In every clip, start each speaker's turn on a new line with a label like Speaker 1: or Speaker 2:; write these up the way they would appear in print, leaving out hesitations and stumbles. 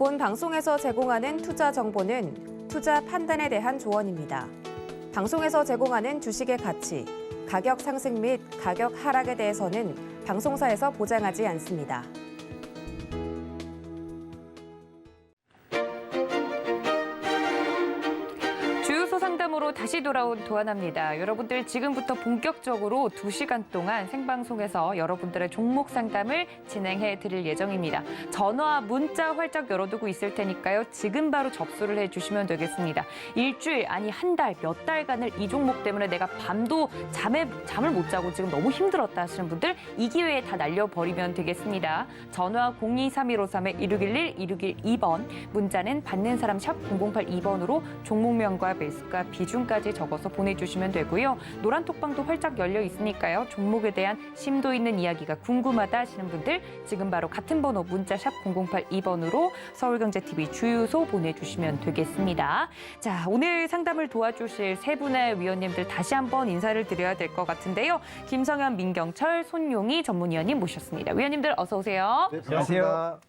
Speaker 1: 본 방송에서 제공하는 투자 정보는 투자 판단에 대한 조언입니다. 방송에서 제공하는 주식의 가치, 가격 상승 및 가격 하락에 대해서는 방송사에서 보장하지 않습니다. 주유소 상담으로 다시 돌아온 도안합니다. 여러분들 지금부터 본격적으로 2시간 동안 생방송에서 여러분들의 종목 상담을 진행해 드릴 예정입니다. 전화, 문자 활짝 열어두고 있을 테니까요. 지금 바로 접수를 해주시면 되겠습니다. 일주일, 아니 한 달, 몇 달간을 이 종목 때문에 내가 밤도 잠을 못 자고 지금 너무 힘들었다 하시는 분들 이 기회에 다 날려버리면 되겠습니다. 전화 0231-5611-2612번, 문자는 받는 사람 샵 0082번으로 종목명과 매수가 비중까지 적어서 보내주시면 되고요. 노란 톡방도 활짝 열려 있으니까요. 종목에 대한 심도 있는 이야기가 궁금하다 하시는 분들 지금 바로 같은 번호 문자 샵 0082번으로 서울경제TV 주유소 보내주시면 되겠습니다. 자, 오늘 상담을 도와주실 세 분의 위원님들 다시 한번 인사를 드려야 될 것 같은데요. 김성현, 민경철, 손용희 전문위원님 모셨습니다. 위원님들 어서 오세요.
Speaker 2: 네, 안녕하세요.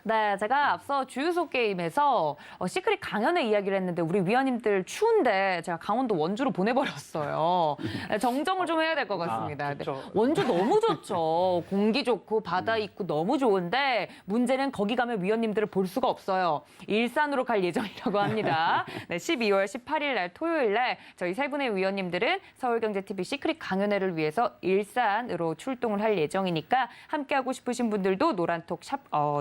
Speaker 1: 네, 제가 앞서 주유소 게임에서 시크릿 강연의 이야기를 했는데 우리 위원님들 추운데 제가 강원도 원주로 보내버렸어요. 정정을 좀 해야 될 것 같습니다. 네. 원주 너무 좋죠. 공기 좋고 바다 있고 너무 좋은데 문제는 거기 가면 위원님들을 볼 수가 없어요. 일산으로 갈 예정이라고 합니다. 네, 12월 18일 날 토요일 날 저희 세 분의 위원님들은 서울경제TV 시크릿 강연회를 위해서 일산으로 출동을 할 예정이니까 함께하고 싶으신 분들도 노란톡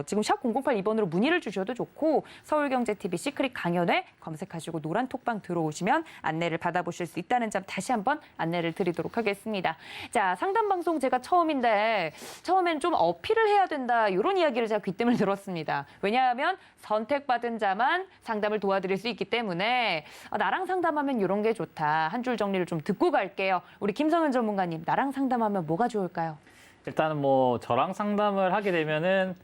Speaker 1: 지금 샵 0082번으로 문의를 주셔도 좋고 서울경제TV 시크릿 강연회 검색하시고 노란 톡방 들어오시면 안내를 받아보실 수 있다는 점 다시 한번 안내를 드리도록 하겠습니다. 자, 상담 방송 제가 처음인데 처음엔 좀 어필을 해야 된다 이런 이야기를 제가 귀뜸을 들었습니다. 왜냐하면 선택받은 자만 상담을 도와드릴 수 있기 때문에 나랑 상담하면 이런 게 좋다. 한 줄 정리를 좀 듣고 갈게요. 우리 김성현 전문가님, 나랑 상담하면 뭐가 좋을까요?
Speaker 3: 일단은 뭐 저랑 상담을 하게 되면은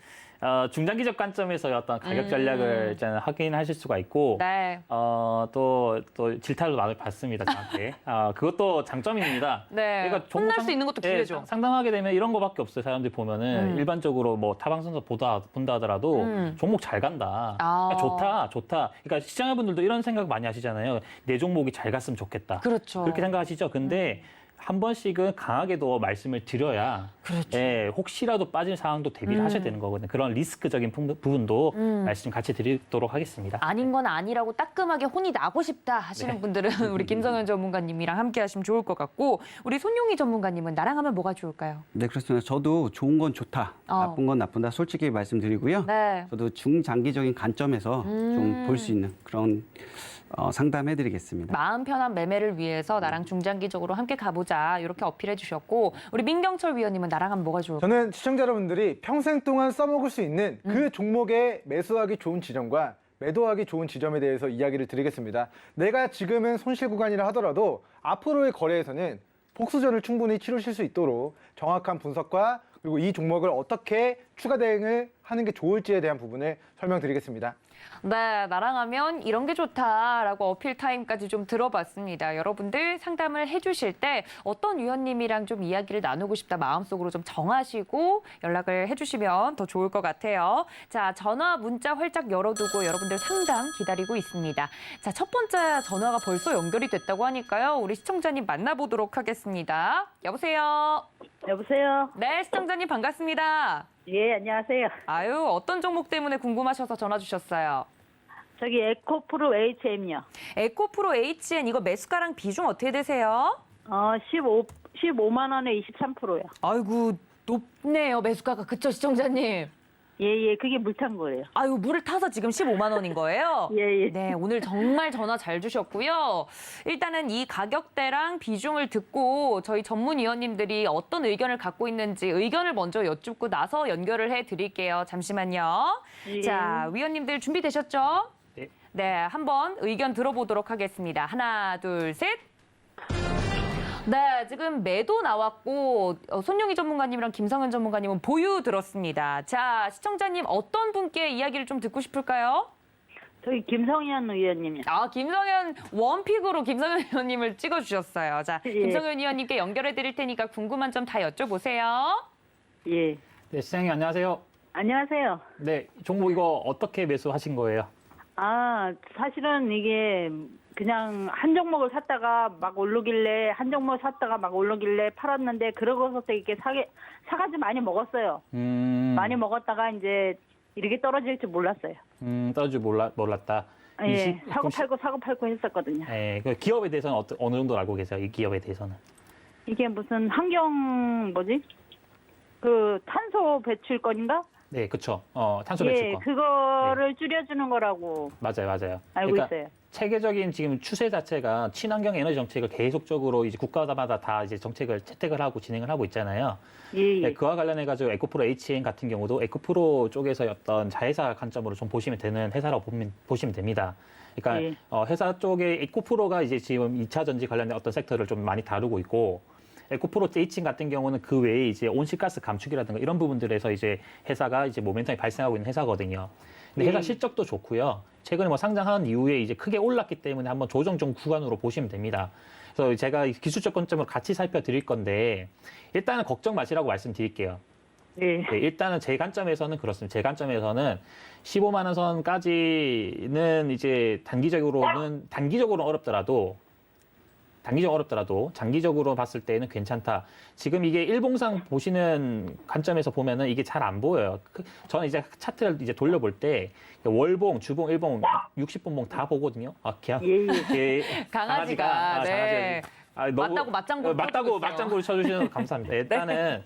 Speaker 3: 중장기적 관점에서 어떤 가격 전략을 일단 확인하실 수가 있고,
Speaker 1: 네.
Speaker 3: 또 질타도 많이 받습니다, 저한테. 그것도 장점입니다.
Speaker 1: 네.
Speaker 3: 그러니까
Speaker 1: 혼날 수 있는 것도 기회죠.
Speaker 3: 상담하게 되면 이런 거밖에 없어요. 사람들이 보면은 일반적으로 뭐 타방송에서 본다 하더라도 종목 잘 간다. 그러니까 좋다. 그러니까 시청자분들도 이런 생각 많이 하시잖아요. 내 종목이 잘 갔으면 좋겠다.
Speaker 1: 그렇죠.
Speaker 3: 그렇게 생각하시죠. 근데 한 번씩은 강하게도 말씀을 드려야
Speaker 1: 그렇죠.
Speaker 3: 혹시라도 빠진 상황도 대비를 하셔야 되는 거거든요. 그런 리스크적인 부분도 말씀 같이 드리도록 하겠습니다.
Speaker 1: 아닌 건 아니라고 따끔하게 혼이 나고 싶다 하시는 분들은 우리 김성현 전문가님이랑 함께 하시면 좋을 것 같고, 우리 손용희 전문가님은 나랑 하면 뭐가 좋을까요?
Speaker 2: 네, 그렇습니다. 저도 좋은 건 좋다, 나쁜 건 나쁜다 솔직히 말씀드리고요.
Speaker 1: 네.
Speaker 2: 저도 중장기적인 관점에서 좀 볼 수 있는 그런 상담해드리겠습니다.
Speaker 1: 마음 편한 매매를 위해서 나랑 중장기적으로 함께 가보자 이렇게 어필해 주셨고, 우리 민경철 위원님은 나랑 하면 뭐가 좋을까요?
Speaker 4: 저는 시청자 여러분들이 평생 동안 써먹을 수 있는 그 종목에 매수하기 좋은 지점과 매도하기 좋은 지점에 대해서 이야기를 드리겠습니다. 내가 지금은 손실 구간이라 하더라도 앞으로의 거래에서는 복수전을 충분히 치르실 수 있도록 정확한 분석과 그리고 이 종목을 어떻게 추가 대응을 하는 게 좋을지에 대한 부분을 설명드리겠습니다.
Speaker 1: 네, 나랑 하면 이런 게 좋다라고 어필 타임까지 좀 들어봤습니다. 여러분들 상담을 해주실 때 어떤 위원님이랑 좀 이야기를 나누고 싶다 마음속으로 좀 정하시고 연락을 해주시면 더 좋을 것 같아요. 자, 전화, 문자 활짝 열어두고 여러분들 상담 기다리고 있습니다. 자, 첫 번째 전화가 벌써 연결이 됐다고 하니까요. 우리 시청자님 만나보도록 하겠습니다. 여보세요?
Speaker 5: 여보세요?
Speaker 1: 네, 시청자님 반갑습니다.
Speaker 5: 예, 안녕하세요.
Speaker 1: 아유, 어떤 종목 때문에 궁금하셔서 전화 주셨어요?
Speaker 5: 저기 에코프로 HM요.
Speaker 1: 에코프로 HN 이거 매수가랑 비중 어떻게 되세요?
Speaker 5: 15만 원에 23%요.
Speaker 1: 아이고, 높네요, 매수가가. 그쵸, 시청자님?
Speaker 5: 예, 그게 물탄 거예요.
Speaker 1: 아유, 물을 타서 지금 15만 원인 거예요?
Speaker 5: 예.
Speaker 1: 네, 오늘 정말 전화 잘 주셨고요. 일단은 이 가격대랑 비중을 듣고 저희 전문위원님들이 어떤 의견을 갖고 있는지 의견을 먼저 여쭙고 나서 연결을 해드릴게요. 잠시만요.
Speaker 5: 예.
Speaker 1: 자, 위원님들 준비되셨죠?
Speaker 3: 네.
Speaker 1: 네, 한번 의견 들어보도록 하겠습니다. 하나, 둘, 셋. 네, 지금 매도 나왔고 손용희 전문가님이랑 김성현 전문가님은 보유 들었습니다. 자, 시청자님 어떤 분께 이야기를 좀 듣고 싶을까요?
Speaker 5: 저기 김성현 의원님이요.
Speaker 1: 김성현 원픽으로 김성현 의원님을 찍어주셨어요. 자,
Speaker 5: 예.
Speaker 1: 김성현 의원님께 연결해 드릴 테니까 궁금한 점 다 여쭤보세요.
Speaker 5: 예.
Speaker 3: 네, 시장님 안녕하세요.
Speaker 5: 안녕하세요.
Speaker 3: 네, 종목 이거 어떻게 매수하신 거예요?
Speaker 5: 아, 사실은 이게 그냥 한 종목을 샀다가 막 오르길래 한 종목 샀다가 막 오르길래 팔았는데 그러고서 또 이렇게 사가지고 많이 먹었어요. 많이 먹었다가 이제 이렇게 떨어질 줄 몰랐어요.
Speaker 3: 떨어질 몰랐다.
Speaker 5: 예,
Speaker 3: 그럼
Speaker 5: 사고 팔고 했었거든요.
Speaker 3: 예, 그 기업에 대해서는 어느 정도 알고 계세요? 이 기업에 대해서는?
Speaker 5: 이게 무슨 환경 그 탄소 배출권인가?
Speaker 3: 네, 그렇죠. 탄소
Speaker 5: 예,
Speaker 3: 배출권.
Speaker 5: 그거를 줄여주는 거라고
Speaker 3: 맞아요.
Speaker 5: 알고 있어요.
Speaker 3: 체계적인 지금 추세 자체가 친환경 에너지 정책을 계속적으로 이제 국가마다 다 이제 정책을 채택을 하고 진행을 하고 있잖아요.
Speaker 5: 예,
Speaker 3: 네, 그와 관련해 가지고 에코프로 HN 같은 경우도 에코프로 쪽에서 어떤 자회사 관점으로 좀 보시면 되는 회사라고 보시면 됩니다. 그러니까
Speaker 5: 예.
Speaker 3: 회사 쪽에 에코프로가 이제 지금 2차 전지 관련된 어떤 섹터를 좀 많이 다루고 있고 에코프로 HN 같은 경우는 그 외에 이제 온실가스 감축이라든가 이런 부분들에서 이제 회사가 이제 모멘텀이 발생하고 있는 회사거든요. 근데 회사 실적도 좋고요. 최근에 뭐 상장한 이후에 이제 크게 올랐기 때문에 한번 조정 중 구간으로 보시면 됩니다. 그래서 제가 기술적 관점으로 같이 살펴드릴 건데 일단은 걱정 마시라고 말씀드릴게요.
Speaker 5: 예.
Speaker 3: 네, 일단은 제 관점에서는 그렇습니다. 제 관점에서는 15만 원 선까지는 이제 단기적으로는 어렵더라도 장기적으로 봤을 때는 괜찮다. 지금 이게 일봉상 보시는 관점에서 보면은 이게 잘 안 보여요. 저는 이제 차트를 이제 돌려볼 때 월봉, 주봉, 일봉, 60분봉 다 보거든요.
Speaker 1: 강아지가 네. 맞다고
Speaker 3: 맞장구를 쳐주시는 감사합니다. 일단은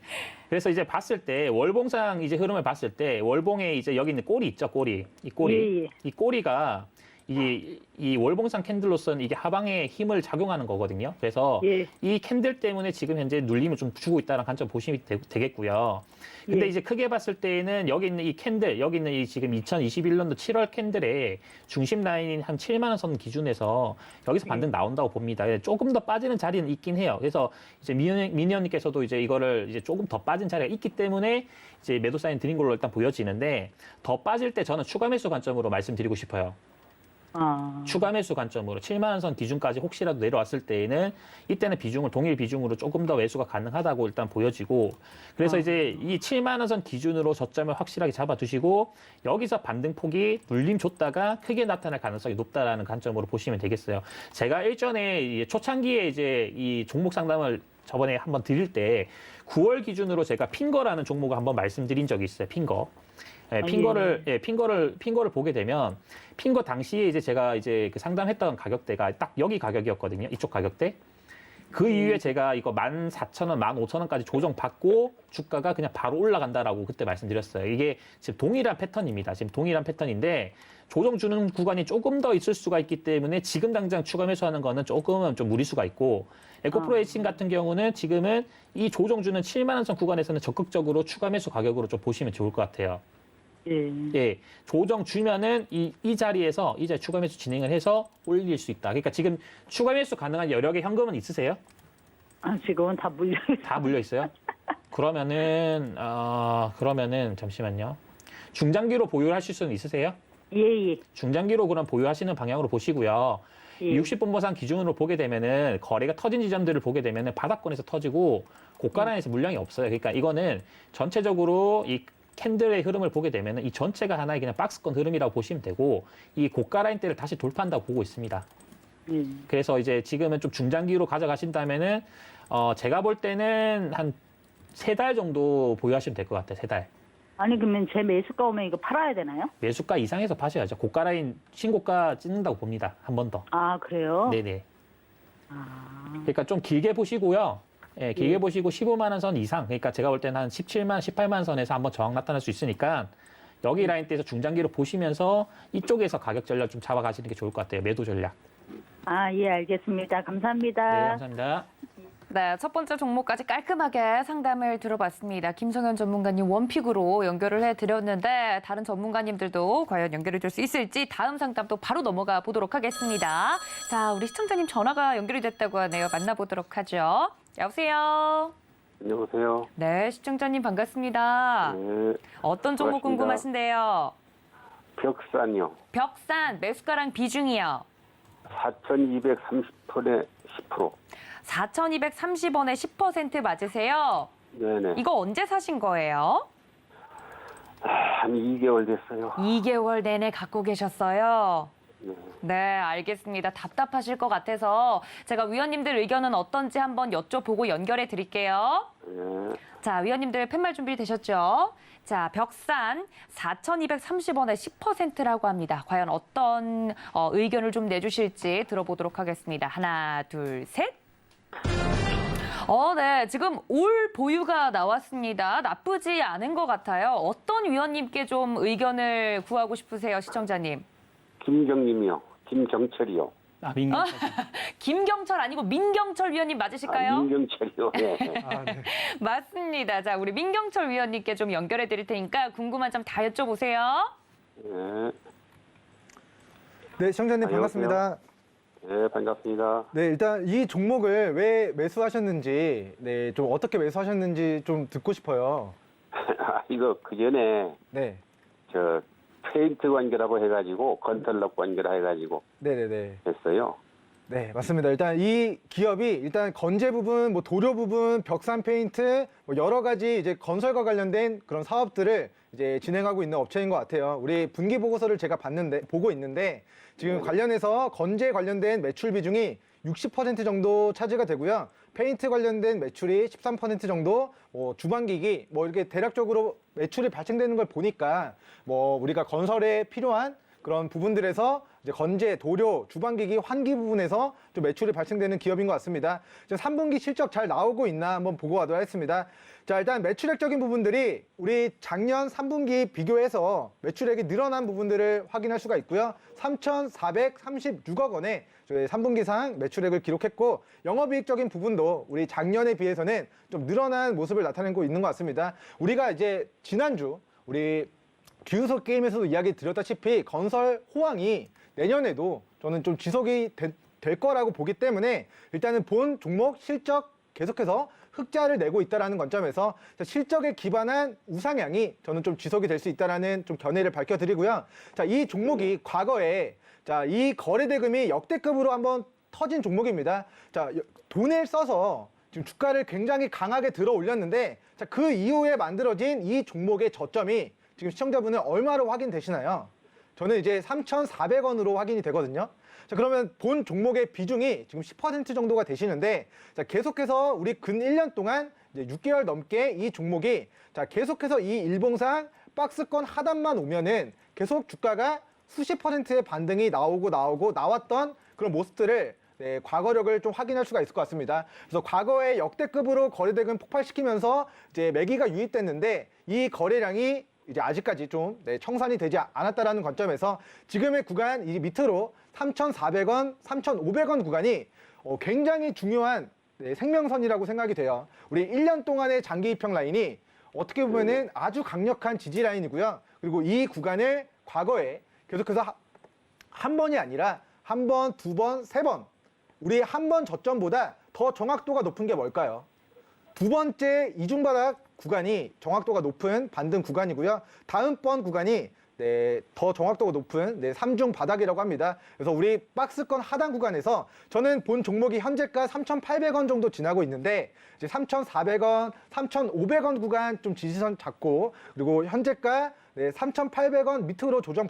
Speaker 3: 그래서 이제 봤을 때 월봉상 이제 흐름을 봤을 때 월봉에 이제 여기 있는 꼬리 있죠, 꼬리. 이 꼬리가 이 월봉상 캔들로서는 이게 하방에 힘을 작용하는 거거든요. 그래서
Speaker 5: 예.
Speaker 3: 이 캔들 때문에 지금 현재 눌림을 좀 주고 있다는 관점 보시면 되겠고요. 근데
Speaker 5: 예.
Speaker 3: 이제 크게 봤을 때는 여기 있는 이 캔들, 여기 있는 이 지금 2021년도 7월 캔들의 중심 라인인 한 7만 원 선 기준에서 여기서 반등 나온다고 봅니다. 조금 더 빠지는 자리는 있긴 해요. 그래서 이제 미니언님께서도 이제 이거를 이제 조금 더 빠진 자리가 있기 때문에 이제 매도 사인 드린 걸로 일단 보여지는데 더 빠질 때 저는 추가 매수 관점으로 말씀드리고 싶어요. 추가 매수 관점으로 7만 원 선 기준까지 혹시라도 내려왔을 때에는 이때는 동일 비중으로 조금 더 매수가 가능하다고 일단 보여지고 그래서 이제 이 7만 원 선 기준으로 저점을 확실하게 잡아두시고 여기서 반등 폭이 눌림 줬다가 크게 나타날 가능성이 높다라는 관점으로 보시면 되겠어요. 제가 일전에 초창기에 이제 이 종목 상담을 저번에 한번 드릴 때 9월 기준으로 제가 핑거라는 종목을 한번 말씀드린 적이 있어요. 핑거. 핑거를 보게 되면 핑거 당시에 이제 제가 이제 그 상담했던 가격대가 딱 여기 가격이었거든요. 이쪽 가격대. 그 이후에 제가 이거 14,000원, 15,000원까지 조정받고 주가가 그냥 바로 올라간다라고 그때 말씀드렸어요. 이게 지금 동일한 패턴입니다. 지금 동일한 패턴인데 조정 주는 구간이 조금 더 있을 수가 있기 때문에 지금 당장 추가 매수하는 거는 조금은 좀 무리수가 있고 에코프로 HN 같은 경우는 지금은 이 조정 주는 7만 원 선 구간에서는 적극적으로 추가 매수 가격으로 좀 보시면 좋을 것 같아요. 예, 조정 주면은 이 자리에서 이제 추가 매수 진행을 해서 올릴 수 있다. 그러니까 지금 추가 매수 가능한 여력의 현금은 있으세요?
Speaker 5: 지금은 다 물려 있어요.
Speaker 3: 다 물려 있어요? 그러면은 잠시만요. 중장기로 보유하실 수는 있으세요?
Speaker 5: 예.
Speaker 3: 중장기로 그럼 보유하시는 방향으로 보시고요.
Speaker 5: 예.
Speaker 3: 60분보상 기준으로 보게 되면은 거래가 터진 지점들을 보게 되면은 바닥권에서 터지고 고가라인에서 물량이 없어요. 그러니까 이거는 전체적으로 이 캔들의 흐름을 보게 되면 이 전체가 하나의 그냥 박스권 흐름이라고 보시면 되고 이 고가 라인대를 다시 돌파한다고 보고 있습니다. 그래서 이제 지금은 좀 중장기로 가져가신다면은 제가 볼 때는 한 3달 정도 보유하시면 될 것 같아요. 3달.
Speaker 5: 아니 그러면 제 매수가 오면 이거 팔아야 되나요?
Speaker 3: 매수가 이상에서 파셔야죠. 고가 라인 신고가 찍는다고 봅니다. 한 번 더.
Speaker 5: 그래요?
Speaker 3: 네네. 그러니까 좀 길게 보시고요. 예, 길게 보시고 15만 원 선 이상, 그러니까 제가 볼 때는 한 17만, 18만 선에서 한번 저항 나타날 수 있으니까 여기 라인대에서 중장기로 보시면서 이쪽에서 가격 전략 좀 잡아가시는 게 좋을 것 같아요. 매도 전략.
Speaker 5: 예, 알겠습니다. 감사합니다.
Speaker 3: 네, 감사합니다.
Speaker 1: 네, 첫 번째 종목까지 깔끔하게 상담을 들어봤습니다. 김성현 전문가님 원픽으로 연결을 해드렸는데 다른 전문가님들도 과연 연결이 될 수 있을지 다음 상담도 바로 넘어가 보도록 하겠습니다. 자, 우리 시청자님 전화가 연결이 됐다고 하네요. 만나보도록 하죠. 여보세요.
Speaker 6: 안녕하세요.
Speaker 1: 네, 시청자님 반갑습니다.
Speaker 6: 네,
Speaker 1: 어떤 종목
Speaker 6: 반갑습니다.
Speaker 1: 궁금하신데요?
Speaker 6: 벽산이요.
Speaker 1: 벽산 매수가랑 비중이요.
Speaker 6: 4,230톤에 10%.
Speaker 1: 4,230원에 10% 맞으세요?
Speaker 6: 네네.
Speaker 1: 이거 언제 사신 거예요?
Speaker 6: 한 2개월 됐어요.
Speaker 1: 2개월 내내 갖고 계셨어요. 네, 알겠습니다. 답답하실 것 같아서 제가 위원님들 의견은 어떤지 한번 여쭤보고 연결해 드릴게요.
Speaker 6: 네.
Speaker 1: 자, 위원님들 팻말 준비 되셨죠? 자, 벽산 4,230원에 10%라고 합니다. 과연 어떤 의견을 좀 내주실지 들어보도록 하겠습니다. 하나, 둘, 셋. 네. 지금 올 보유가 나왔습니다. 나쁘지 않은 것 같아요. 어떤 위원님께 좀 의견을 구하고 싶으세요, 시청자님?
Speaker 6: 김경님이요. 김경철이요.
Speaker 3: 민경철.
Speaker 1: 김경철 아니고 민경철 위원님 맞으실까요?
Speaker 6: 민경철이요. 네.
Speaker 1: 맞습니다. 자, 우리 민경철 위원님께 좀 연결해 드릴 테니까 궁금한 점 다 여쭤보세요.
Speaker 6: 네.
Speaker 4: 네, 시청자님
Speaker 6: 안녕하세요.
Speaker 4: 반갑습니다.
Speaker 6: 네, 반갑습니다.
Speaker 4: 네, 일단 이 종목을 왜 매수하셨는지, 네, 좀 어떻게 매수하셨는지 좀 듣고 싶어요.
Speaker 6: 이거 그 전에
Speaker 4: 네,
Speaker 6: 저 페인트 관계라고 해가지고 건설업 관계라 해가지고
Speaker 4: 네네네.
Speaker 6: 했어요.
Speaker 4: 네, 맞습니다. 일단 이 기업이 일단 건재 부분, 뭐 도료 부분, 벽산 페인트, 뭐 여러 가지 이제 건설과 관련된 그런 사업들을 이제 진행하고 있는 업체인 것 같아요. 우리 분기 보고서를 제가 보고 있는데 지금 관련해서 건재 관련된 매출 비중이 60% 정도 차지가 되고요. 페인트 관련된 매출이 13% 정도, 주방기기, 뭐 이렇게 대략적으로 매출이 발생되는 걸 보니까 뭐 우리가 건설에 필요한 그런 부분들에서 이제 건재, 도료, 주방기기, 환기 부분에서 좀 매출이 발생되는 기업인 것 같습니다. 3분기 실적 잘 나오고 있나 한번 보고 가도록 하겠습니다. 자, 일단 매출액적인 부분들이 우리 작년 3분기 비교해서 매출액이 늘어난 부분들을 확인할 수가 있고요. 3,436억 원의 저희 3분기상 매출액을 기록했고 영업이익적인 부분도 우리 작년에 비해서는 좀 늘어난 모습을 나타내고 있는 것 같습니다. 우리가 이제 지난주 우리 주유소 게임에서도 이야기 드렸다시피 건설 호황이 내년에도 저는 좀 지속이 될 거라고 보기 때문에 일단은 본 종목 실적 계속해서 흑자를 내고 있다는 관점에서 실적에 기반한 우상향이 저는 좀 지속이 될 수 있다는 좀 견해를 밝혀드리고요. 자, 이 종목이 과거에 자, 이 거래 대금이 역대급으로 한번 터진 종목입니다. 자, 돈을 써서 지금 주가를 굉장히 강하게 들어 올렸는데 자, 그 이후에 만들어진 이 종목의 저점이 지금 시청자분은 얼마로 확인되시나요? 저는 이제 3,400원으로 확인이 되거든요. 자, 그러면 본 종목의 비중이 지금 10% 정도가 되시는데, 자, 계속해서 우리 근 1년 동안 이제 6개월 넘게 이 종목이, 자, 계속해서 이 일봉상 박스권 하단만 오면은 계속 주가가 수십 %의 반등이 나왔던 그런 모습들을 네, 과거력을 좀 확인할 수가 있을 것 같습니다. 그래서 과거에 역대급으로 거래대금 폭발시키면서 이제 매기가 유입됐는데 이 거래량이 이제 아직까지 좀 청산이 되지 않았다라는 관점에서 지금의 구간 이 밑으로 3,400원, 3,500원 구간이 굉장히 중요한 생명선이라고 생각이 돼요. 우리 1년 동안의 장기 입형 라인이 어떻게 보면은 아주 강력한 지지 라인이고요. 그리고 이 구간을 과거에 계속해서 한 번이 아니라 한 번, 두 번, 세 번 우리 한 번 저점보다 더 정확도가 높은 게 뭘까요? 두 번째 이중바닥 구간이 정확도가 높은 반등 구간이고요. 다음번 구간이 더 정확도가 높은 3중 바닥이라고 합니다. 그래서 우리 박스권 하단 구간에서 저는 본 종목이 현재가 3,800원 정도 지나고 있는데 이제 3,400원, 3,500원 구간 좀 지지선 잡고 그리고 현재가 3,800원 밑으로 조정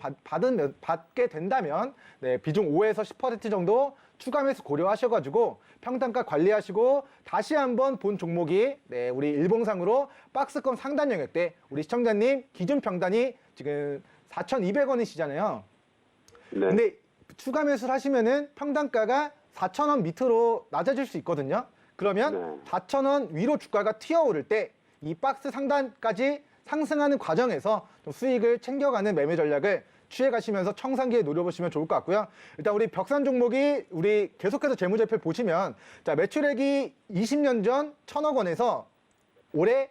Speaker 4: 받게 된다면 비중 5에서 10% 정도 추가 매수 고려하셔가지고 평단가 관리하시고 다시 한번 본 종목이 우리 일봉상으로 박스권 상단 영역대 우리 시청자님 기준 평단이 지금 4,200원이시잖아요.
Speaker 6: 네.
Speaker 4: 근데 추가 매수를 하시면은 평단가가 4,000원 밑으로 낮아질 수 있거든요. 그러면 4,000원 위로 주가가 튀어오를 때 이 박스 상단까지 상승하는 과정에서 좀 수익을 챙겨가는 매매 전략을 취해가시면서 청산기에 노려보시면 좋을 것 같고요. 일단 우리 벽산 종목이 우리 계속해서 재무제표 보시면 자 매출액이 20년 전 1,000억 원에서 올해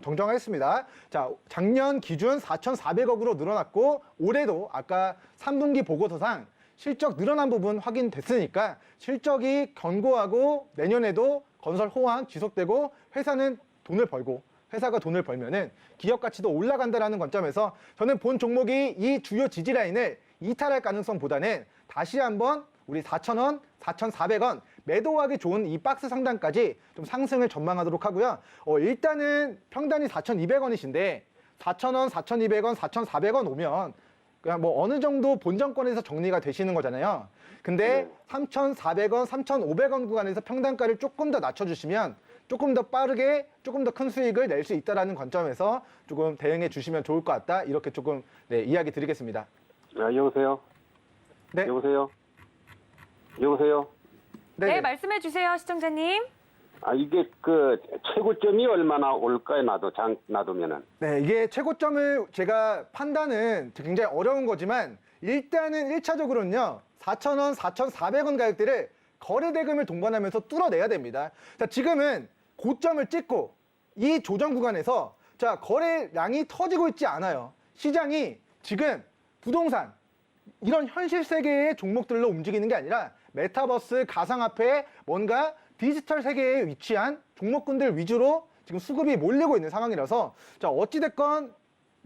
Speaker 4: 정정하겠습니다. 자 작년 기준 4,400억으로 늘어났고 올해도 아까 3분기 보고서상 실적 늘어난 부분 확인됐으니까 실적이 견고하고 내년에도 건설 호황 지속되고 회사가 돈을 벌면은 기업 가치도 올라간다라는 관점에서 저는 본 종목이 이 주요 지지 라인을 이탈할 가능성보다는 다시 한번 우리 4,000원, 4,400원 매도하기 좋은 이 박스 상단까지 좀 상승을 전망하도록 하고요. 일단은 평단이 4,200원이신데 4,000원, 4,200원, 4,400원 오면 그냥 뭐 어느 정도 본정권에서 정리가 되시는 거잖아요. 근데
Speaker 6: 네.
Speaker 4: 3,400원, 3,500원 구간에서 평단가를 조금 더 낮춰주시면 조금 더 빠르게 조금 더 큰 수익을 낼 수 있다라는 관점에서 조금 대응해 주시면 좋을 것 같다. 이렇게 조금 네, 이야기 드리겠습니다.
Speaker 6: 아, 여보세요?
Speaker 4: 네.
Speaker 6: 여보세요? 여보세요?
Speaker 1: 네, 말씀해 주세요, 시청자님.
Speaker 6: 아, 이게 그 최고점이 얼마나 올까요? 놔두면은.
Speaker 4: 네, 이게 최고점을 제가 판단은 굉장히 어려운 거지만 일단은 1차적으로는요. 4,000원, 4,400원 가격대를 거래대금을 동반하면서 뚫어내야 됩니다. 자, 지금은 고점을 찍고 이 조정 구간에서 자, 거래량이 터지고 있지 않아요. 시장이 지금 부동산 이런 현실 세계의 종목들로 움직이는 게 아니라 메타버스, 가상화폐, 뭔가 디지털 세계에 위치한 종목군들 위주로 지금 수급이 몰리고 있는 상황이라서 자, 어찌됐건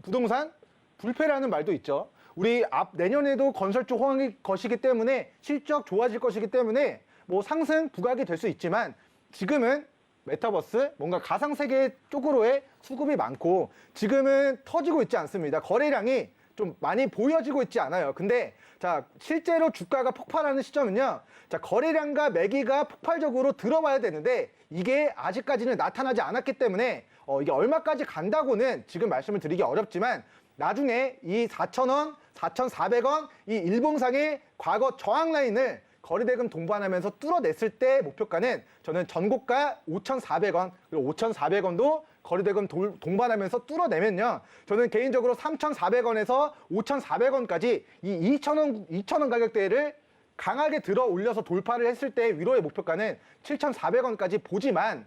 Speaker 4: 부동산 불패라는 말도 있죠. 우리 내년에도 건설주 호황이 것이기 때문에 실적 좋아질 것이기 때문에 뭐 상승 부각이 될 수 있지만 지금은 메타버스 뭔가 가상세계 쪽으로의 수급이 많고 지금은 터지고 있지 않습니다. 거래량이 좀 많이 보여지고 있지 않아요. 근데 자, 실제로 주가가 폭발하는 시점은요. 자, 거래량과 매기가 폭발적으로 들어봐야 되는데 이게 아직까지는 나타나지 않았기 때문에 이게 얼마까지 간다고는 지금 말씀을 드리기 어렵지만 나중에 이 4,000원, 4,400원 이 일봉상의 과거 저항 라인을 거래대금 동반하면서 뚫어냈을 때 목표가는 저는 전고가 5,400원 그리고 5,400원도 거래대금 동반하면서 뚫어내면요. 저는 개인적으로 3,400원에서 5,400원까지 이 2,000원 가격대를 강하게 들어 올려서 돌파를 했을 때 위로의 목표가는 7,400원까지 보지만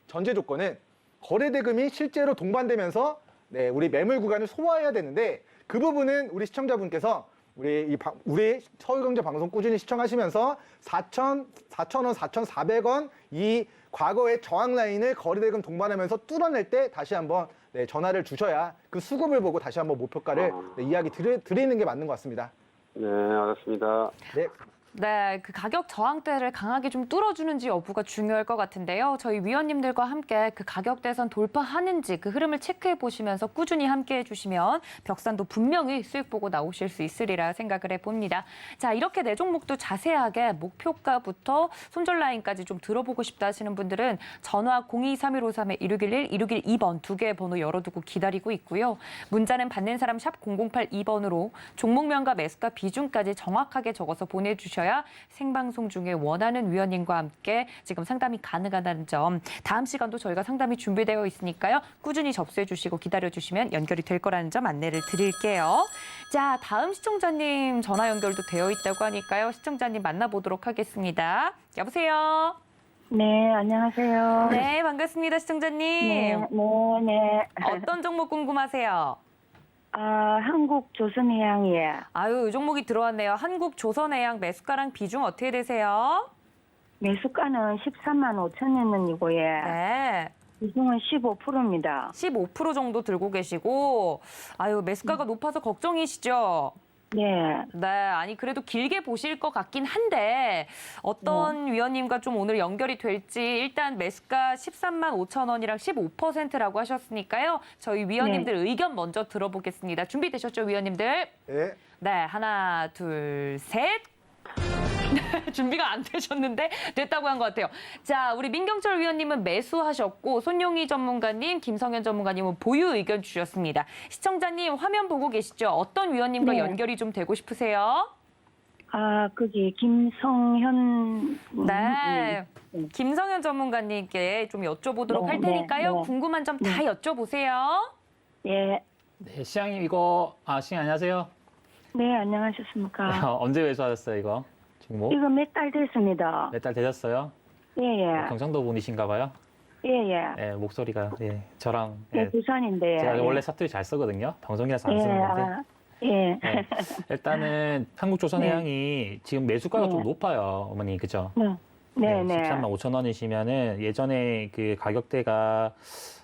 Speaker 4: 전제 조건은 거래대금이 실제로 동반되면서 네, 우리 매물 구간을 소화해야 되는데 그 부분은 우리 시청자분께서 우리 서울경제 방송 꾸준히 시청하시면서 4,000원, 4,400원 이 과거의 저항 라인을 거래대금 동반하면서 뚫어낼 때 다시 한번 네, 전화를 주셔야 그 수급을 보고 다시 한번 목표가를 네, 이야기 드리는 게 맞는 것 같습니다.
Speaker 6: 네, 알았습니다.
Speaker 4: 네.
Speaker 1: 네, 그 가격 저항대를 강하게 좀 뚫어주는지 여부가 중요할 것 같은데요. 저희 위원님들과 함께 그 가격대선 돌파하는지 그 흐름을 체크해 보시면서 꾸준히 함께 해주시면 벽산도 분명히 수익 보고 나오실 수 있으리라 생각을 해봅니다. 자, 이렇게 네 종목도 자세하게 목표가부터 손절 라인까지 좀 들어보고 싶다 하시는 분들은 전화 023153-1611, 1612번 두 개의 번호 열어두고 기다리고 있고요. 문자는 받는 사람 샵 0082번으로 종목명과 매수가 비중까지 정확하게 적어서 보내주셔야 생방송 중에 원하는 위원님과 함께 지금 상담이 가능하다는 점. 다음 시간도 저희가 상담이 준비되어 있으니까요. 꾸준히 접수해 주시고 기다려 주시면 연결이 될 거라는 점 안내를 드릴게요. 자, 다음 시청자님 전화 연결도 되어 있다고 하니까요. 시청자님 만나보도록 하겠습니다. 여보세요.
Speaker 7: 네, 안녕하세요.
Speaker 1: 네, 반갑습니다, 시청자님.
Speaker 7: 네.
Speaker 1: 어떤 종목 궁금하세요?
Speaker 7: 아, 한국조선해양이에요.
Speaker 1: 아유, 이 종목이 들어왔네요. 한국조선해양 매수가랑 비중 어떻게 되세요?
Speaker 7: 매수가는 13만 5천 원이고요.
Speaker 1: 네.
Speaker 7: 비중은 15%입니다.
Speaker 1: 15% 정도 들고 계시고, 아유, 매수가가 높아서 걱정이시죠?
Speaker 7: 네.
Speaker 1: 네, 아니, 그래도 길게 보실 것 같긴 한데, 어떤 위원님과 좀 오늘 연결이 될지, 일단 매수가 13만 5천 원이랑 15%라고 하셨으니까요. 저희 위원님들 의견 먼저 들어보겠습니다. 준비되셨죠, 위원님들?
Speaker 4: 네.
Speaker 1: 네, 하나, 둘, 셋. 준비가 안 되셨는데 됐다고 한 것 같아요. 자, 우리 민경철 위원님은 매수하셨고 손용희 전문가님, 김성현 전문가님은 보유 의견 주셨습니다. 시청자님 화면 보고 계시죠? 어떤 위원님과
Speaker 7: 네.
Speaker 1: 연결이 좀 되고 싶으세요?
Speaker 7: 아, 거기 김성현.
Speaker 1: 네. 김성현 전문가님께 좀 여쭤보도록
Speaker 7: 네,
Speaker 1: 할 테니까요.
Speaker 7: 네.
Speaker 1: 궁금한 점 다 여쭤보세요.
Speaker 7: 예.
Speaker 3: 네, 시장님 이거 시장 안녕하세요.
Speaker 7: 네, 안녕하셨습니까?
Speaker 3: 언제 매수하셨어요 이거 종목?
Speaker 7: 이거 몇 달 됐습니다.
Speaker 3: 몇 달 되셨어요?
Speaker 7: 예, 예.
Speaker 3: 경상도 분이신가 봐요.
Speaker 7: 예, 예.
Speaker 3: 네, 목소리가 저랑
Speaker 7: 예, 부산인데요.
Speaker 3: 제가
Speaker 7: 예.
Speaker 3: 원래 사투리 잘 쓰거든요. 방송이라서 안
Speaker 7: 예,
Speaker 3: 쓰는 건데.
Speaker 7: 아, 예.
Speaker 3: 네. 일단은 한국조선해양이 지금 매수가가 좀 높아요, 어머니, 그죠?
Speaker 7: 네, 네.
Speaker 3: 13만 5천 원이시면은 예전에 그 가격대가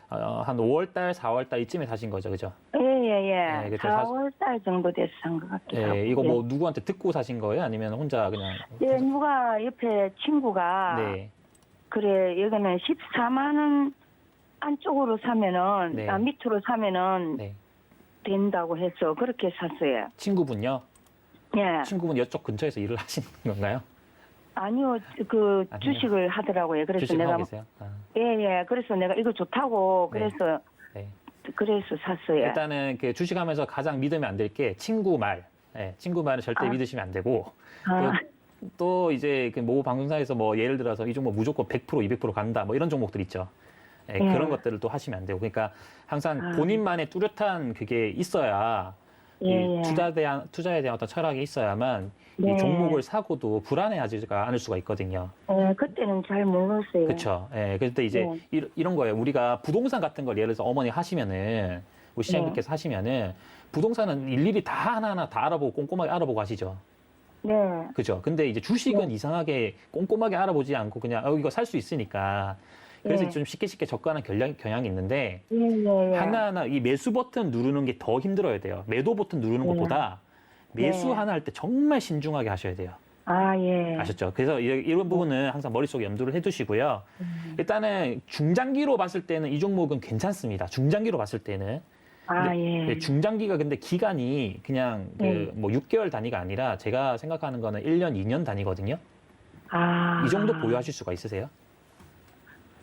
Speaker 3: 한 5월달, 4월달 이쯤에 사신 거죠, 그죠?
Speaker 7: 예, 예, 예.
Speaker 3: 네, 그쵸.
Speaker 7: 4월 달 정도 돼서 산 것 같기도 하고.
Speaker 3: 예, 이거 뭐 누구한테 듣고 사신 거예요? 아니면 혼자 그냥?
Speaker 7: 예, 누가 옆에 친구가
Speaker 3: 네.
Speaker 7: 그래 여기는 14만 원 안쪽으로 사면은
Speaker 3: 네.
Speaker 7: 밑으로 사면은
Speaker 3: 네.
Speaker 7: 된다고 했어. 그렇게 샀어요.
Speaker 3: 친구분요?
Speaker 7: 예.
Speaker 3: 친구분 이쪽 근처에서 일을 하시는 건가요?
Speaker 7: 아니요,
Speaker 3: 아니요.
Speaker 7: 주식을 하더라고요. 그래서
Speaker 3: 주식하고
Speaker 7: 내가
Speaker 3: 계세요? 아,
Speaker 7: 예. 그래서 내가 이거 좋다고
Speaker 3: 네.
Speaker 7: 그래서
Speaker 3: 네.
Speaker 7: 샀어요.
Speaker 3: 일단은 그 주식하면서 가장 믿으면 안 될 게 친구 말. 예, 친구 말은 절대 믿으시면 안 되고.
Speaker 7: 아,
Speaker 3: 또 이제 그 모 방송사에서 뭐 예를 들어서 이 종목 무조건 100% 200% 간다 뭐 이런 종목들 있죠. 예, 그런 것들을 또 하시면 안 되고. 그러니까 항상 본인만의 뚜렷한 그게 있어야 이 투자에 대한 어떤 철학이 있어야만
Speaker 7: 네.
Speaker 3: 이 종목을 사고도 불안해하지가 않을 수가 있거든요.
Speaker 7: 그때는 잘 몰랐어요.
Speaker 3: 그렇죠. 예, 그때 이제 이런 거예요. 우리가 부동산 같은 걸 예를 들어서 어머니 하시면은 우리 시장님께서 하시면은 부동산은 일일이 다 하나하나 다 알아보고 꼼꼼하게 알아보고 하시죠.
Speaker 7: 네.
Speaker 3: 그죠. 근데 이제 주식은 이상하게 꼼꼼하게 알아보지 않고 그냥 이거 살 수 있으니까 그래서
Speaker 7: 네.
Speaker 3: 좀 쉽게 경하는 경향이 있는데
Speaker 7: 예.
Speaker 3: 하나하나 이 매수 버튼 누르는 게 더 힘들어야 돼요. 매도 버튼 누르는 것보다 매수
Speaker 7: 네.
Speaker 3: 하나 할 때 정말 신중하게 하셔야 돼요.
Speaker 7: 아, 예.
Speaker 3: 아셨죠? 그래서 이런 부분은 항상 머릿속에 염두를 해두시고요. 일단은 중장기로 봤을 때는 이 종목은 괜찮습니다. 중장기로 봤을 때는.
Speaker 7: 아,
Speaker 3: 근데
Speaker 7: 예.
Speaker 3: 중장기가 근데 기간이 그냥 그 뭐 6개월 단위가 아니라 제가 생각하는 거는 1년, 2년 단위거든요.
Speaker 7: 아.
Speaker 3: 이 정도 보유하실 수가 있으세요?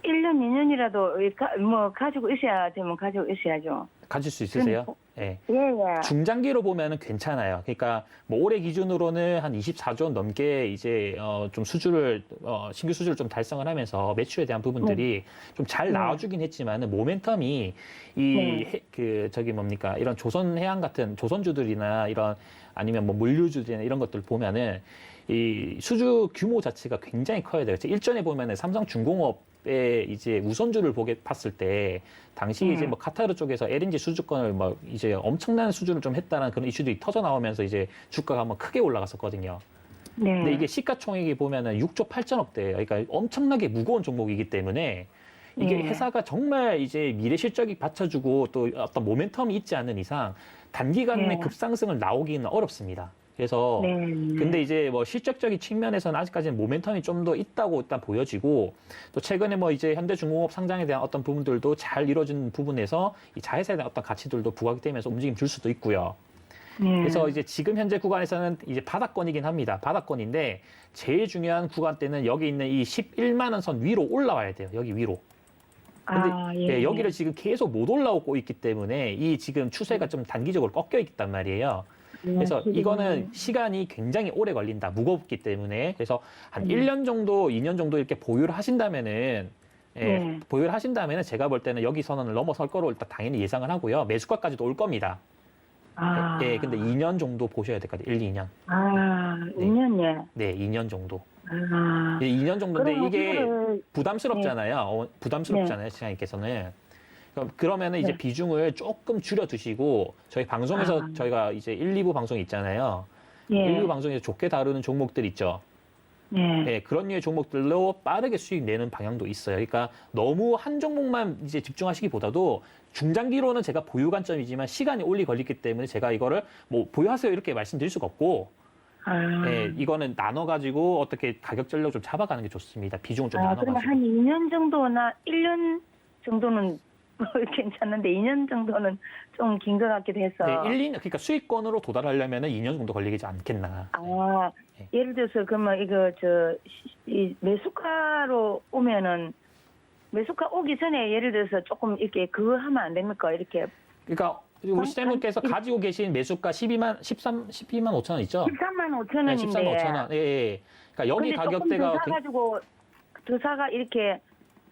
Speaker 7: 1년, 2년이라도 뭐 가지고 있어야 되면 가지고 있어야죠.
Speaker 3: 가질 수 있으세요? 예.
Speaker 7: 예.
Speaker 3: 중장기로 보면은 괜찮아요. 그러니까 뭐 올해 기준으로는 한 24조 원 넘게 이제 좀 수주를 신규 수주를 좀 달성을 하면서 매출에 대한 부분들이 좀 잘 나와주긴 했지만은 모멘텀이 그 저기 뭡니까 이런 조선해양 같은 조선주들이나 이런 아니면 뭐 물류주들이나 이런 것들 보면은 이 수주 규모 자체가 굉장히 커야 돼요. 일전에 보면은 삼성중공업의 이제 우선주를 봤을 때 당시 이제 뭐 카타르 쪽에서 LNG 수주권을 뭐 이제 엄청난 수주를 좀 했다는 그런 이슈들이 터져 나오면서 이제 주가가 한번 크게 올라갔었거든요.
Speaker 7: 네.
Speaker 3: 근데 이게 시가총액이 보면은 6조 8천억 대예요. 그러니까 엄청나게 무거운 종목이기 때문에 이게 회사가 정말 이제 미래 실적이 받쳐주고 또 어떤 모멘텀이 있지 않는 이상 단기간에 급상승을 나오기는 어렵습니다. 그래서 근데 이제 뭐 실적적인 측면에서는 아직까지는 모멘텀이 좀 더 있다고 일단 보여지고 또 최근에 뭐 이제 현대중공업 상장에 대한 어떤 부분들도 잘 이루어진 부분에서 이 자회사에 대한 어떤 가치들도 부각이 되면서 움직임 줄 수도 있고요. 그래서 이제 지금 현재 구간에서는 이제 바닥권이긴 합니다. 바닥권인데 제일 중요한 구간대는 여기 있는 이 11만 원 선 위로 올라와야 돼요. 여기 위로. 근데 여기를 지금 계속 못 올라오고 있기 때문에 이 지금 추세가 좀 단기적으로 꺾여 있단 말이에요. 그래서 이거는 시간이 굉장히 오래 걸린다. 무겁기 때문에. 그래서 한 1년 정도, 2년 정도 이렇게 보유를 하신다면은 보유를 하신다면은 제가 볼 때는 여기 선언을 넘어설 거로 일단 당연히 예상을 하고요. 매수가까지도 올 겁니다. 예, 근데 2년 정도 보셔야 될 것 같아요. 1, 2년.
Speaker 7: 아, 2년이요.
Speaker 3: 네, 2년 정도.
Speaker 7: 아.
Speaker 3: 2년 정도인데
Speaker 7: 그럼
Speaker 3: 이게
Speaker 7: 이거를-
Speaker 3: 부담스럽잖아요. 부담스럽잖아요, 시장님께서는. 그러면은 이제 비중을 조금 줄여두시고 저희 방송에서 저희가 이제 1, 2부 방송 있잖아요. 1, 2부 방송에서 좋게 다루는 종목들 있죠. 네, 그런 류의 종목들로 빠르게 수익 내는 방향도 있어요. 그러니까 너무 한 종목만 이제 집중하시기보다도 중장기로는 제가 보유 관점이지만 시간이 오래 걸리기 때문에 제가 이거를 뭐 보유하세요 이렇게 말씀드릴 수가 없고 네, 이거는 나눠가지고 어떻게 가격 전략 좀 잡아가는 게 좋습니다. 비중을 좀
Speaker 7: 그러면
Speaker 3: 나눠가지고.
Speaker 7: 한 2년 정도나 1년 정도는 괜찮은데 2년 정도는 좀 긴 것 같기도 해서.
Speaker 3: 네, 1, 2년, 그러니까 수익권으로 도달하려면 2년 정도 걸리지 않겠나.
Speaker 7: 아,
Speaker 3: 네.
Speaker 7: 예를 들어서 그러면 이거 이 매수가로 오면은 매수가 오기 전에 예를 들어서 조금 이렇게 그거 하면 안 됩니까? 이렇게
Speaker 3: 그러니까 우리 시장님께서 가지고 계신 매수가 12만 5천 원 있죠?
Speaker 7: 13만 5천
Speaker 3: 네,
Speaker 7: 원인데.
Speaker 3: 13만 5천 원. 예, 예. 그러니까 여기
Speaker 7: 근데 조금
Speaker 3: 가격대가
Speaker 7: 더 사가지고 더 사가 이렇게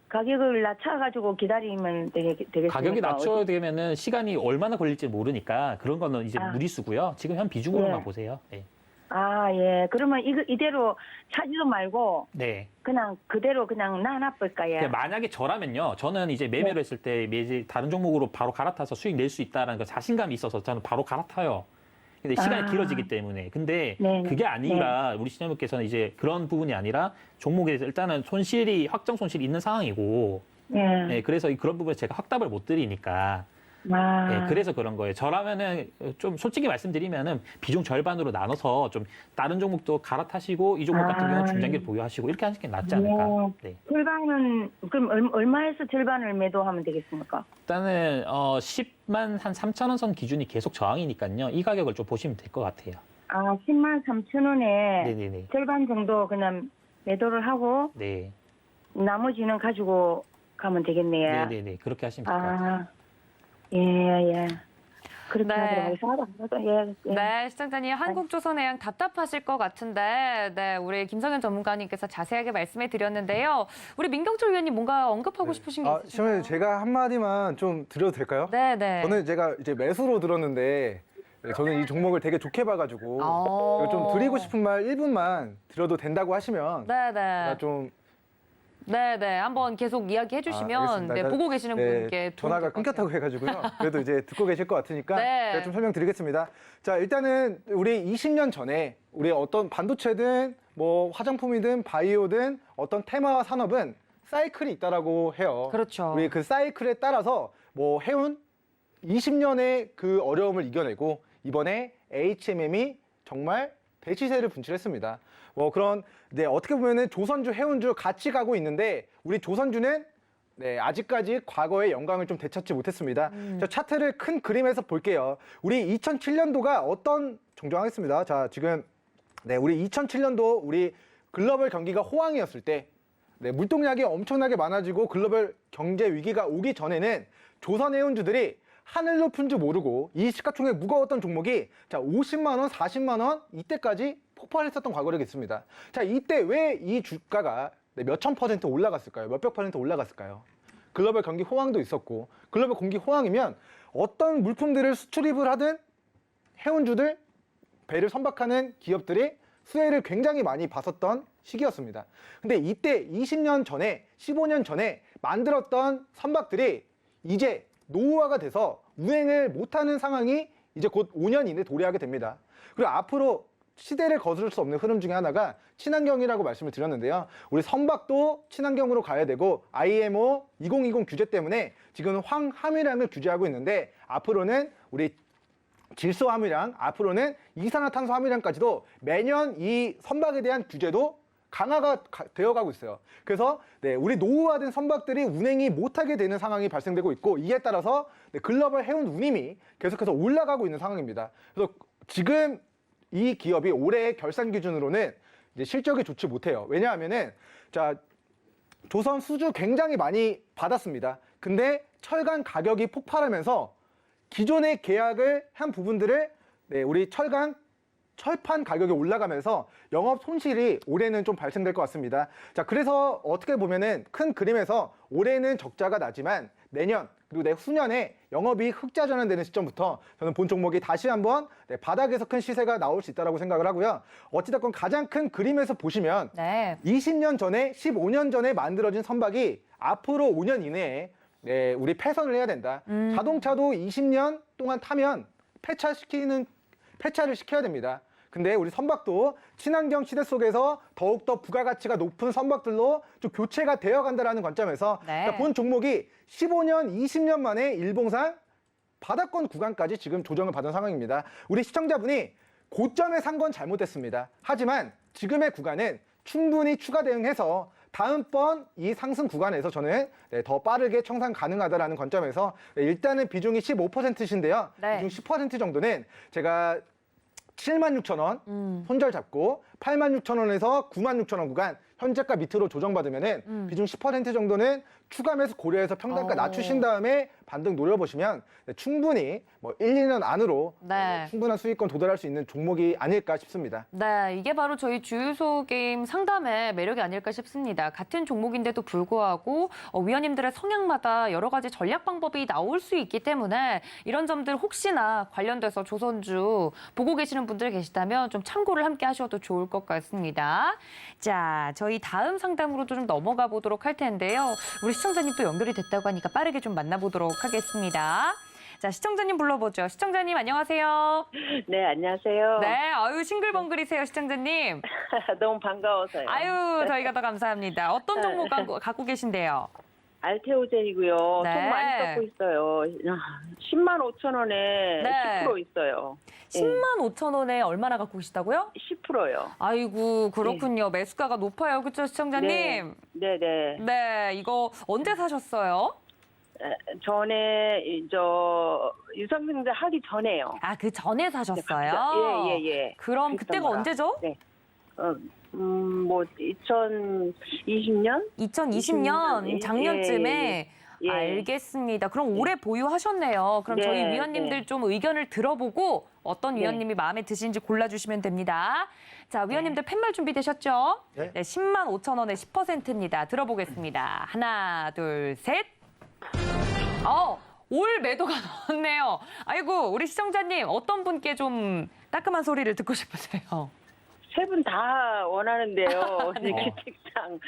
Speaker 7: 가격을 낮춰가지고 기다리면 되겠습니까?
Speaker 3: 가격이 낮춰야 되면은 시간이 얼마나 걸릴지 모르니까 그런 거는 이제 무리수고요. 지금 현 비중으로만 보세요. 네.
Speaker 7: 아, 예. 그러면 이대로 사지도 말고
Speaker 3: 네.
Speaker 7: 그냥 그대로 그냥 놔놔볼까요?
Speaker 3: 그러니까 만약에 저라면요. 저는 이제 매매를 했을 때 다른 종목으로 바로 갈아타서 수익 낼 수 있다는 그 자신감이 있어서 저는 바로 갈아타요. 근데 시간이 길어지기 때문에. 근데 그게 아니라 우리 시장님께서는 이제 그런 부분이 아니라 종목에 대해서 일단은 확정 손실이 있는 상황이고 네, 그래서 그런 부분에 제가 확답을 못 드리니까 네, 그래서 그런 거예요. 저라면은 좀 솔직히 말씀드리면은 비중 절반으로 나눠서 좀 다른 종목도 갈아타시고 이 종목 같은 경우는 중장기를 보유하시고 이렇게 하시는 게 낫지 않을까. 네.
Speaker 7: 절반은 그럼 얼마에서 절반을 매도하면 되겠습니까?
Speaker 3: 일단은 10만 한 3천 원 선 기준이 계속 저항이니까요. 이 가격을 좀 보시면 될 것 같아요.
Speaker 7: 10만 3천 원에
Speaker 3: 네네네.
Speaker 7: 절반 정도 그냥 매도를 하고
Speaker 3: 네.
Speaker 7: 나머지는 가지고 가면 되겠네요.
Speaker 3: 네네네. 그렇게 하시면 될 것 같아요.
Speaker 7: 예. 그렇게
Speaker 1: 네.
Speaker 7: 하도록 하겠습니다. 예.
Speaker 1: 네, 시청자님 한국조선해양 답답하실 것 같은데, 네, 우리 김성현 전문가님께서 자세하게 말씀해 드렸는데요. 우리 민경철 위원님 뭔가 언급하고 싶으신 게 있으신가요?
Speaker 4: 시청자님 제가 한마디만 좀 드려도 될까요?
Speaker 1: 네.
Speaker 4: 저는 제가 이제 매수로 들었는데 저는 이 종목을 되게 좋게 봐가지고
Speaker 1: 어.
Speaker 4: 이거 좀 드리고 싶은 말 1분만 드려도 된다고 하시면
Speaker 1: 네네.
Speaker 4: 제가 좀
Speaker 1: 네네. 한번 계속 이야기해 주시면
Speaker 4: 알겠습니다.
Speaker 1: 네,
Speaker 4: 일단,
Speaker 1: 보고 계시는 분께 도움이
Speaker 4: 전화가
Speaker 1: 될것
Speaker 4: 끊겼다고
Speaker 1: 같아요.
Speaker 4: 해가지고요. 그래도 이제 듣고 계실 것 같으니까
Speaker 1: 네.
Speaker 4: 제가 좀 설명드리겠습니다. 자, 일단은 우리 20년 전에 우리 어떤 반도체든 뭐 화장품이든 바이오든 어떤 테마와 산업은 사이클이 있다라고 해요.
Speaker 1: 그렇죠.
Speaker 4: 우리 그 사이클에 따라서 뭐 해운 20년의 그 어려움을 이겨내고 이번에 HMM이 정말 대시세를 분출했습니다. 뭐 그런 어떻게 보면은 조선주, 해운주 같이 가고 있는데 우리 조선주는 아직까지 과거의 영광을 좀 되찾지 못했습니다. 자, 차트를 큰 그림에서 볼게요. 우리 2007년도가 어떤 정정하겠습니다. 자, 지금 우리 2007년도 우리 글로벌 경기가 호황이었을 때 물동량이 엄청나게 많아지고 글로벌 경제 위기가 오기 전에는 조선 해운주들이 하늘 높은 줄 모르고 이 시가총액 무거웠던 종목이 자 50만 원, 40만 원 이때까지 폭발했었던 과거력이 있습니다. 자, 이때 왜 이 주가가 몇천 % 올라갔을까요? 몇백 % 올라갔을까요? 글로벌 경기 호황도 있었고 글로벌 공기 호황이면 어떤 물품들을 수출입을 하든 해운주들 배를 선박하는 기업들이 수혜를 굉장히 많이 봤었던 시기였습니다. 근데 이때 20년 전에 15년 전에 만들었던 선박들이 이제 노후화가 돼서 운행을 못하는 상황이 이제 곧 5년 이내 도래하게 됩니다. 그리고 앞으로 시대를 거스를 수 없는 흐름 중에 하나가 친환경이라고 말씀을 드렸는데요. 우리 선박도 친환경으로 가야 되고 IMO 2020 규제 때문에 지금 황함유량을 규제하고 있는데 앞으로는 우리 질소 함유량, 앞으로는 이산화탄소 함유량까지도 매년 이 선박에 대한 규제도 강화가 되어가고 있어요. 그래서 우리 노후화된 선박들이 운행이 못하게 되는 상황이 발생되고 있고 이에 따라서 글로벌 해운 운임이 계속해서 올라가고 있는 상황입니다. 그래서 지금 이 기업이 올해의 결산 기준으로는 이제 실적이 좋지 못해요. 왜냐하면은 자 조선 수주 굉장히 많이 받았습니다. 근데 철강 가격이 폭발하면서 기존의 계약을 한 부분들을 우리 철판 가격이 올라가면서 영업 손실이 올해는 좀 발생될 것 같습니다. 자, 그래서 어떻게 보면은 큰 그림에서 올해는 적자가 나지만 내년 그리고 내후년에 영업이 흑자 전환되는 시점부터 저는 본 종목이 다시 한번 바닥에서 큰 시세가 나올 수 있다고 생각을 하고요. 어찌됐건 가장 큰 그림에서 보시면 20년 전에 15년 전에 만들어진 선박이 앞으로 5년 이내에 우리 폐선을 해야 된다. 자동차도 20년 동안 타면 폐차를 시켜야 됩니다. 근데 우리 선박도 친환경 시대 속에서 더욱더 부가가치가 높은 선박들로 좀 교체가 되어간다는 관점에서 그러니까 본 종목이 15년, 20년 만에 일봉상 바닥권 구간까지 지금 조정을 받은 상황입니다. 우리 시청자분이 고점에 산 건 잘못됐습니다. 하지만 지금의 구간은 충분히 추가 대응해서 다음번 이 상승 구간에서 저는 더 빠르게 청산 가능하다는 관점에서 일단은 비중이 15%신데요. 비중 10% 정도는 제가 76,000원 손절 잡고 86,000원에서 96,000원 구간 현재가 밑으로 조정받으면은 비중 10% 정도는 추가 매수 고려해서 평단가 낮추신 다음에 반등 노려보시면 충분히 뭐 1, 2년 안으로 충분한 수익권 도달할 수 있는 종목이 아닐까 싶습니다.
Speaker 1: 네, 이게 바로 저희 주유소 게임 상담의 매력이 아닐까 싶습니다. 같은 종목인데도 불구하고 위원님들의 성향마다 여러 가지 전략 방법이 나올 수 있기 때문에 이런 점들 혹시나 관련돼서 조선주 보고 계시는 분들 계시다면 좀 참고를 함께 하셔도 좋을 것 같습니다. 자, 저희 다음 상담으로도 좀 넘어가 보도록 할 텐데요. 우리 시청자님 또 연결이 됐다고 하니까 빠르게 좀 만나보도록 하겠습니다. 자, 시청자님 불러보죠. 시청자님 안녕하세요.
Speaker 8: 네, 안녕하세요.
Speaker 1: 네, 아유 싱글벙글이세요, 시청자님.
Speaker 8: 너무 반가워서요.
Speaker 1: 아유, 저희가 더 감사합니다. 어떤 종목 갖고 계신데요?
Speaker 8: 알테오젠이고요.
Speaker 1: 네.
Speaker 8: 돈 많이 받고 있어요. 10만 5천 원에
Speaker 1: 네.
Speaker 8: 10% 있어요.
Speaker 1: 10만 5천 원에 얼마나 갖고 계시다고요?
Speaker 8: 10%요.
Speaker 1: 아이고 그렇군요. 매수가가 높아요. 그렇죠, 시청자님?
Speaker 8: 네네.
Speaker 1: 네, 이거 언제 사셨어요?
Speaker 8: 전에 유상증자 하기 전에요.
Speaker 1: 아, 그 전에 사셨어요?
Speaker 8: 예예예.
Speaker 1: 그럼 그때가 언제죠?
Speaker 8: 네. 뭐 2020년?
Speaker 1: 2020년 작년쯤에
Speaker 8: 예.
Speaker 1: 알겠습니다. 그럼 오래 보유하셨네요. 그럼 저희
Speaker 8: 네,
Speaker 1: 위원님들
Speaker 8: 네.
Speaker 1: 좀 의견을 들어보고 어떤
Speaker 8: 네.
Speaker 1: 위원님이 마음에 드시는지 골라주시면 됩니다. 자, 위원님들 팻말 준비되셨죠?
Speaker 4: 네.
Speaker 1: 10만 5천 원의 10%입니다. 들어보겠습니다. 하나, 둘, 셋. 올 매도가 나왔네요. 아이고, 우리 시청자님 어떤 분께 좀 따끔한 소리를 듣고 싶으세요?
Speaker 8: 세 분 다 원하는데요. 채팅창.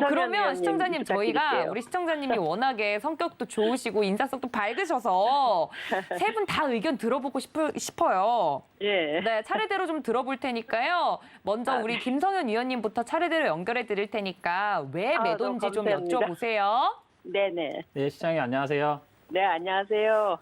Speaker 1: 그러면 시청자님 저희가 우리 시청자님이 워낙에 성격도 좋으시고 인사성도 밝으셔서 세 분 다 의견 들어보고 싶어요.
Speaker 8: 예.
Speaker 1: 네, 차례대로 좀 들어볼 테니까요. 먼저 우리 김성현 위원님부터 차례대로 연결해 드릴 테니까 왜 매도인지 좀
Speaker 8: 감사합니다.
Speaker 1: 여쭤보세요.
Speaker 8: 네네.
Speaker 3: 네, 시장님 안녕하세요.
Speaker 8: 네, 안녕하세요.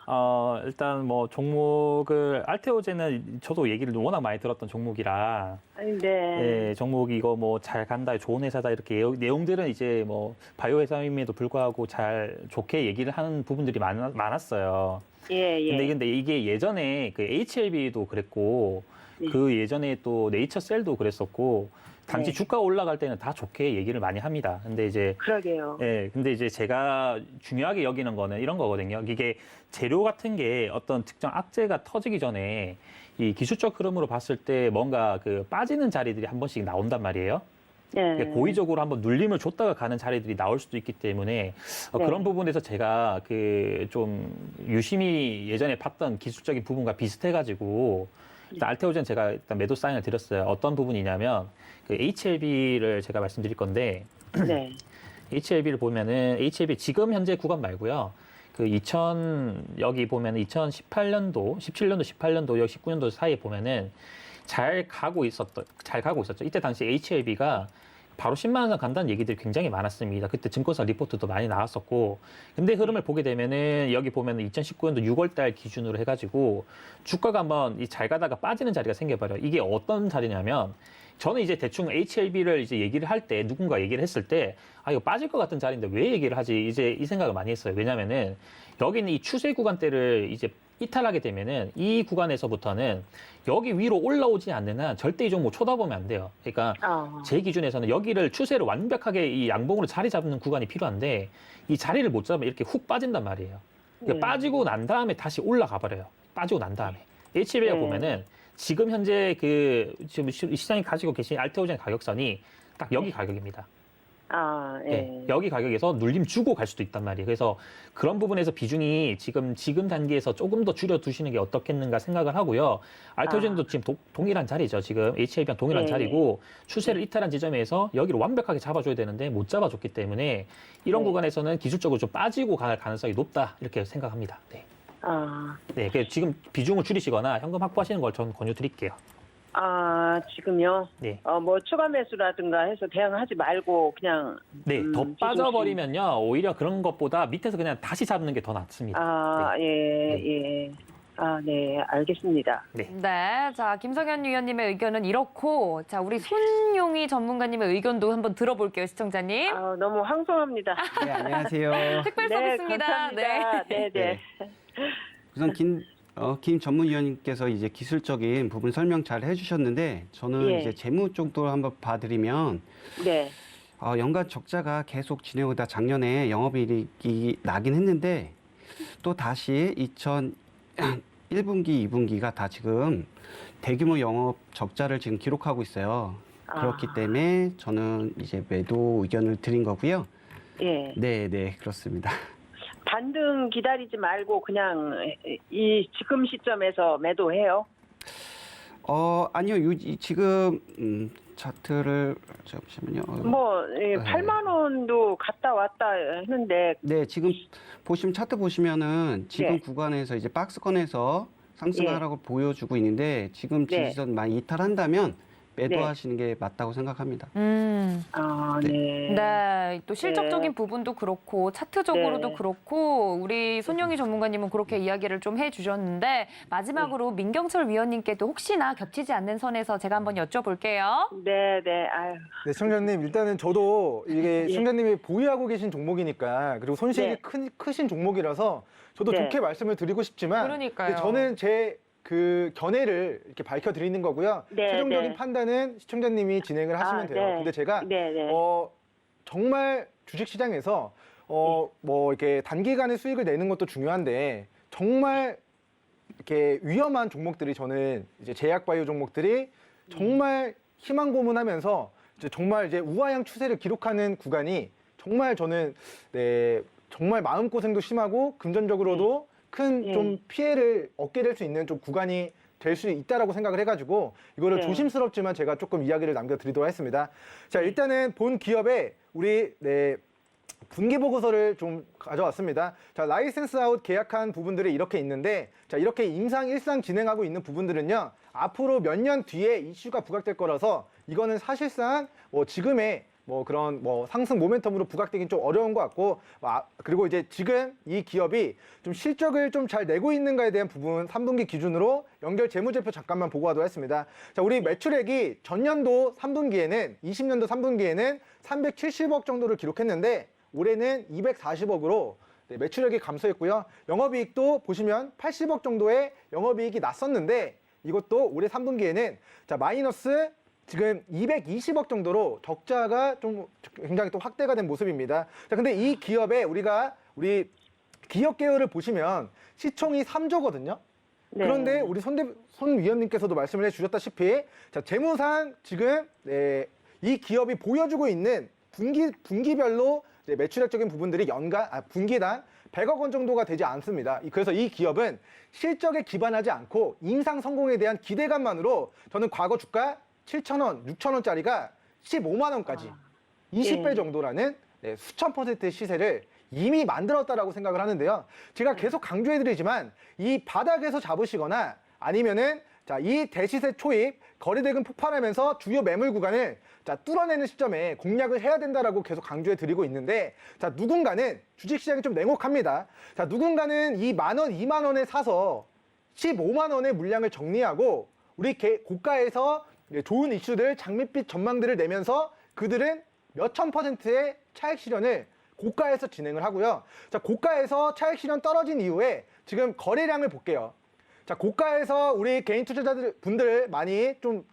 Speaker 3: 일단 뭐 종목을 알테오젠은 저도 얘기를 워낙 많이 들었던 종목이라
Speaker 8: 네.
Speaker 3: 네, 종목이 이거 뭐 잘 간다, 좋은 회사다 이렇게 내용들은 이제 뭐 바이오 회사임에도 불구하고 잘 좋게 얘기를 하는 부분들이 많았어요.
Speaker 8: 예, 예.
Speaker 3: 근데 이게 예전에 그 HLB도 그랬고
Speaker 8: 예.
Speaker 3: 그 예전에 또 네이처셀도 그랬었고 당시
Speaker 8: 네.
Speaker 3: 주가 올라갈 때는 다 좋게 얘기를 많이 합니다. 근데 이제
Speaker 8: 그러게요.
Speaker 3: 근데 이제 제가 중요하게 여기는 거는 이런 거거든요. 이게 재료 같은 게 어떤 특정 악재가 터지기 전에 이 기술적 흐름으로 봤을 때 뭔가 그 빠지는 자리들이 한 번씩 나온단 말이에요.
Speaker 8: 네.
Speaker 3: 고의적으로 한번 눌림을 줬다가 가는 자리들이 나올 수도 있기 때문에
Speaker 8: 네.
Speaker 3: 그런 부분에서 제가 그 좀 유심히 예전에 봤던 기술적인 부분과 비슷해가지고 일단 알테오젠 제가 일단 매도 사인을 드렸어요. 어떤 부분이냐면 그 HLB를 제가 말씀드릴 건데
Speaker 8: 네.
Speaker 3: HLB를 보면은 HLB 지금 현재 구간 말고요. 그 여기 보면은 2018년도, 17년도, 18년도, 여기 19년도 사이에 보면은 잘 가고 있었죠. 이때 당시 HLB가 바로 10만 원 간다는 얘기들이 굉장히 많았습니다. 그때 증권사 리포트도 많이 나왔었고. 근데 흐름을 보게 되면은 여기 보면은 2019년도 6월 달 기준으로 해가지고 주가가 한번 잘 가다가 빠지는 자리가 생겨버려요. 이게 어떤 자리냐면 저는 이제 대충 HLB를 이제 얘기를 할 때 누군가 얘기를 했을 때 이거 빠질 것 같은 자리인데 왜 얘기를 하지? 이제 이 생각을 많이 했어요. 왜냐면은 여기는 이 추세 구간대를 이제 이탈하게 되면은 이 구간에서부터는 여기 위로 올라오지 않는 한 절대 이 종목 쳐다보면 안 돼요. 그러니까 제 기준에서는 여기를 추세를 완벽하게 이 양봉으로 자리 잡는 구간이 필요한데 이 자리를 못 잡으면 이렇게 훅 빠진단 말이에요. 그러니까 빠지고 난 다음에 다시 올라가 버려요. 빠지고 난 다음에. HLB가 보면은 지금 현재 지금 시장이 가지고 계신 알테오젠 가격선이 딱 여기 가격입니다.
Speaker 8: 예.
Speaker 3: 네, 여기 가격에서 눌림 주고 갈 수도 있단 말이에요. 그래서 그런 부분에서 비중이 지금 단계에서 조금 더 줄여두시는 게 어떻겠는가 생각을 하고요. 알테오젠도 지금 동일한 자리죠. 지금 HLB랑 동일한 자리고 추세를 이탈한 지점에서 여기를 완벽하게 잡아줘야 되는데 못 잡아줬기 때문에 이런 구간에서는 기술적으로 좀 빠지고 갈 가능성이 높다 이렇게 생각합니다. 네. 네, 그래서 지금 비중을 줄이시거나 현금 확보하시는 걸 저는 권유드릴게요.
Speaker 8: 지금요?
Speaker 3: 네.
Speaker 8: 뭐 추가 매수라든가 해서 대응하지 말고 그냥
Speaker 3: 네, 더 빠져버리면요. 오히려 그런 것보다 밑에서 그냥 다시 잡는 게 더 낫습니다.
Speaker 8: 예. 네, 알겠습니다.
Speaker 1: 네, 자 김성현 위원님의 의견은 이렇고, 자 우리 손용희 전문가님의 의견도 한번 들어볼게요, 시청자님.
Speaker 8: 너무 황송합니다.
Speaker 2: 네, 안녕하세요.
Speaker 1: 특별
Speaker 8: 네,
Speaker 1: 서비스입니다.
Speaker 8: 감사합니다. 네.
Speaker 2: 우선 김 전문위원님께서 이제 기술적인 부분 설명 잘 해주셨는데 저는 이제 재무 쪽도 한번 봐드리면
Speaker 8: 네.
Speaker 2: 연간 적자가 계속 지내오다 작년에 영업이익이 나긴 했는데 또 다시 1분기, 2분기가 다 지금 대규모 영업 적자를 지금 기록하고 있어요. 그렇기 때문에 저는 이제 매도 의견을 드린 거고요.
Speaker 8: 예.
Speaker 2: 네, 그렇습니다.
Speaker 8: 반등 기다리지 말고 그냥 이 지금 시점에서 매도해요?
Speaker 2: 아니요. 지금 차트를 잠시만요.
Speaker 8: 8만 원도 갔다 왔다 했는데.
Speaker 2: 네, 지금 차트 보시면은 지금 구간에서 이제 박스권에서 상승하라고 보여주고 있는데 지금 지지선 많이 이탈한다면 매도하시는 게 맞다고 생각합니다.
Speaker 8: 아, 네.
Speaker 1: 네, 또 실적적인
Speaker 8: 네.
Speaker 1: 부분도 그렇고 차트적으로도
Speaker 8: 네.
Speaker 1: 그렇고 우리 손영희 전문가님은 그렇게 이야기를 좀 해주셨는데 마지막으로 민경철 위원님께도 혹시나 겹치지 않는 선에서 제가 한번 여쭤볼게요.
Speaker 8: 네, 네. 아유.
Speaker 4: 네, 시청자님 일단은 저도 이게 시청자님이 보유하고 계신 종목이니까 그리고 손실이
Speaker 8: 네.
Speaker 4: 크신 종목이라서 저도
Speaker 8: 네.
Speaker 4: 좋게 말씀을 드리고 싶지만
Speaker 1: 그러니까요.
Speaker 4: 저는 제 그 견해를 이렇게 밝혀드리는 거고요.
Speaker 8: 네,
Speaker 4: 최종적인
Speaker 8: 네.
Speaker 4: 판단은 시청자님이 진행을 하시면 돼요.
Speaker 8: 네.
Speaker 4: 근데 제가
Speaker 8: 네, 네.
Speaker 4: 정말 주식시장에서 뭐 이렇게 단기간에 수익을 내는 것도 중요한데 정말 이렇게 위험한 종목들이 저는 이제 제약바이오 종목들이 정말 희망 고문하면서 이제 정말 이제 우하향 추세를 기록하는 구간이 정말 저는 정말 마음고생도 심하고 금전적으로도 큰 좀 피해를 얻게 될 수 있는 좀 구간이 될 수 있다라고 생각을 해가지고 이거를
Speaker 8: 네.
Speaker 4: 조심스럽지만 제가 조금 이야기를 남겨드리도록 하겠습니다. 자, 일단은 본 기업에 우리 분기 보고서를 좀 가져왔습니다. 자, 라이센스 아웃 계약한 부분들이 이렇게 있는데, 자, 이렇게 임상 일상 진행하고 있는 부분들은요, 앞으로 몇 년 뒤에 이슈가 부각될 거라서 이거는 사실상 지금의 그런 상승 모멘텀으로 부각되긴 좀 어려운 것 같고, 그리고 이제 지금 이 기업이 좀 실적을 좀 잘 내고 있는가에 대한 부분 3분기 기준으로 연결 재무제표 잠깐만 보고 가도록 하겠습니다. 자, 우리 매출액이 전년도 3분기에는 20년도 3분기에는 370억 정도를 기록했는데 올해는 240억으로 매출액이 감소했고요. 영업이익도 보시면 80억 정도의 영업이익이 났었는데 이것도 올해 3분기에는 자, 마이너스 지금 220억 정도로 적자가 좀 굉장히 또 확대가 된 모습입니다. 자, 근데 이 기업에 우리 기업 개요를 보시면 시총이 3조거든요.
Speaker 8: 네.
Speaker 4: 그런데 우리 손 위원님께서도 말씀을 해주셨다시피 자, 재무상 지금 이 기업이 보여주고 있는 분기별로 매출액적인 부분들이 분기당 100억 원 정도가 되지 않습니다. 그래서 이 기업은 실적에 기반하지 않고 임상 성공에 대한 기대감만으로 저는 과거 주가 7,000원, 6,000원짜리가 15만 원까지 20배 정도라는 수천 %의 시세를 이미 만들었다라고 생각을 하는데요. 제가 계속 강조해드리지만 이 바닥에서 잡으시거나 아니면은 자, 이 대시세 초입, 거래대금 폭발하면서 주요 매물 구간을 자, 뚫어내는 시점에 공략을 해야 된다라고 계속 강조해드리고 있는데 자, 누군가는 주식시장이 좀 냉혹합니다. 자, 누군가는 이 10,000원, 2만 원에 사서 15만 원의 물량을 정리하고 우리 고가에서 좋은 이슈들, 장밋빛 전망들을 내면서 그들은 몇천 %의 차익 실현을 고가에서 진행을 하고요. 자, 고가에서 차익 실현 떨어진 이후에 지금 거래량을 볼게요. 자, 고가에서 우리 개인 투자자들 분들 많이 좀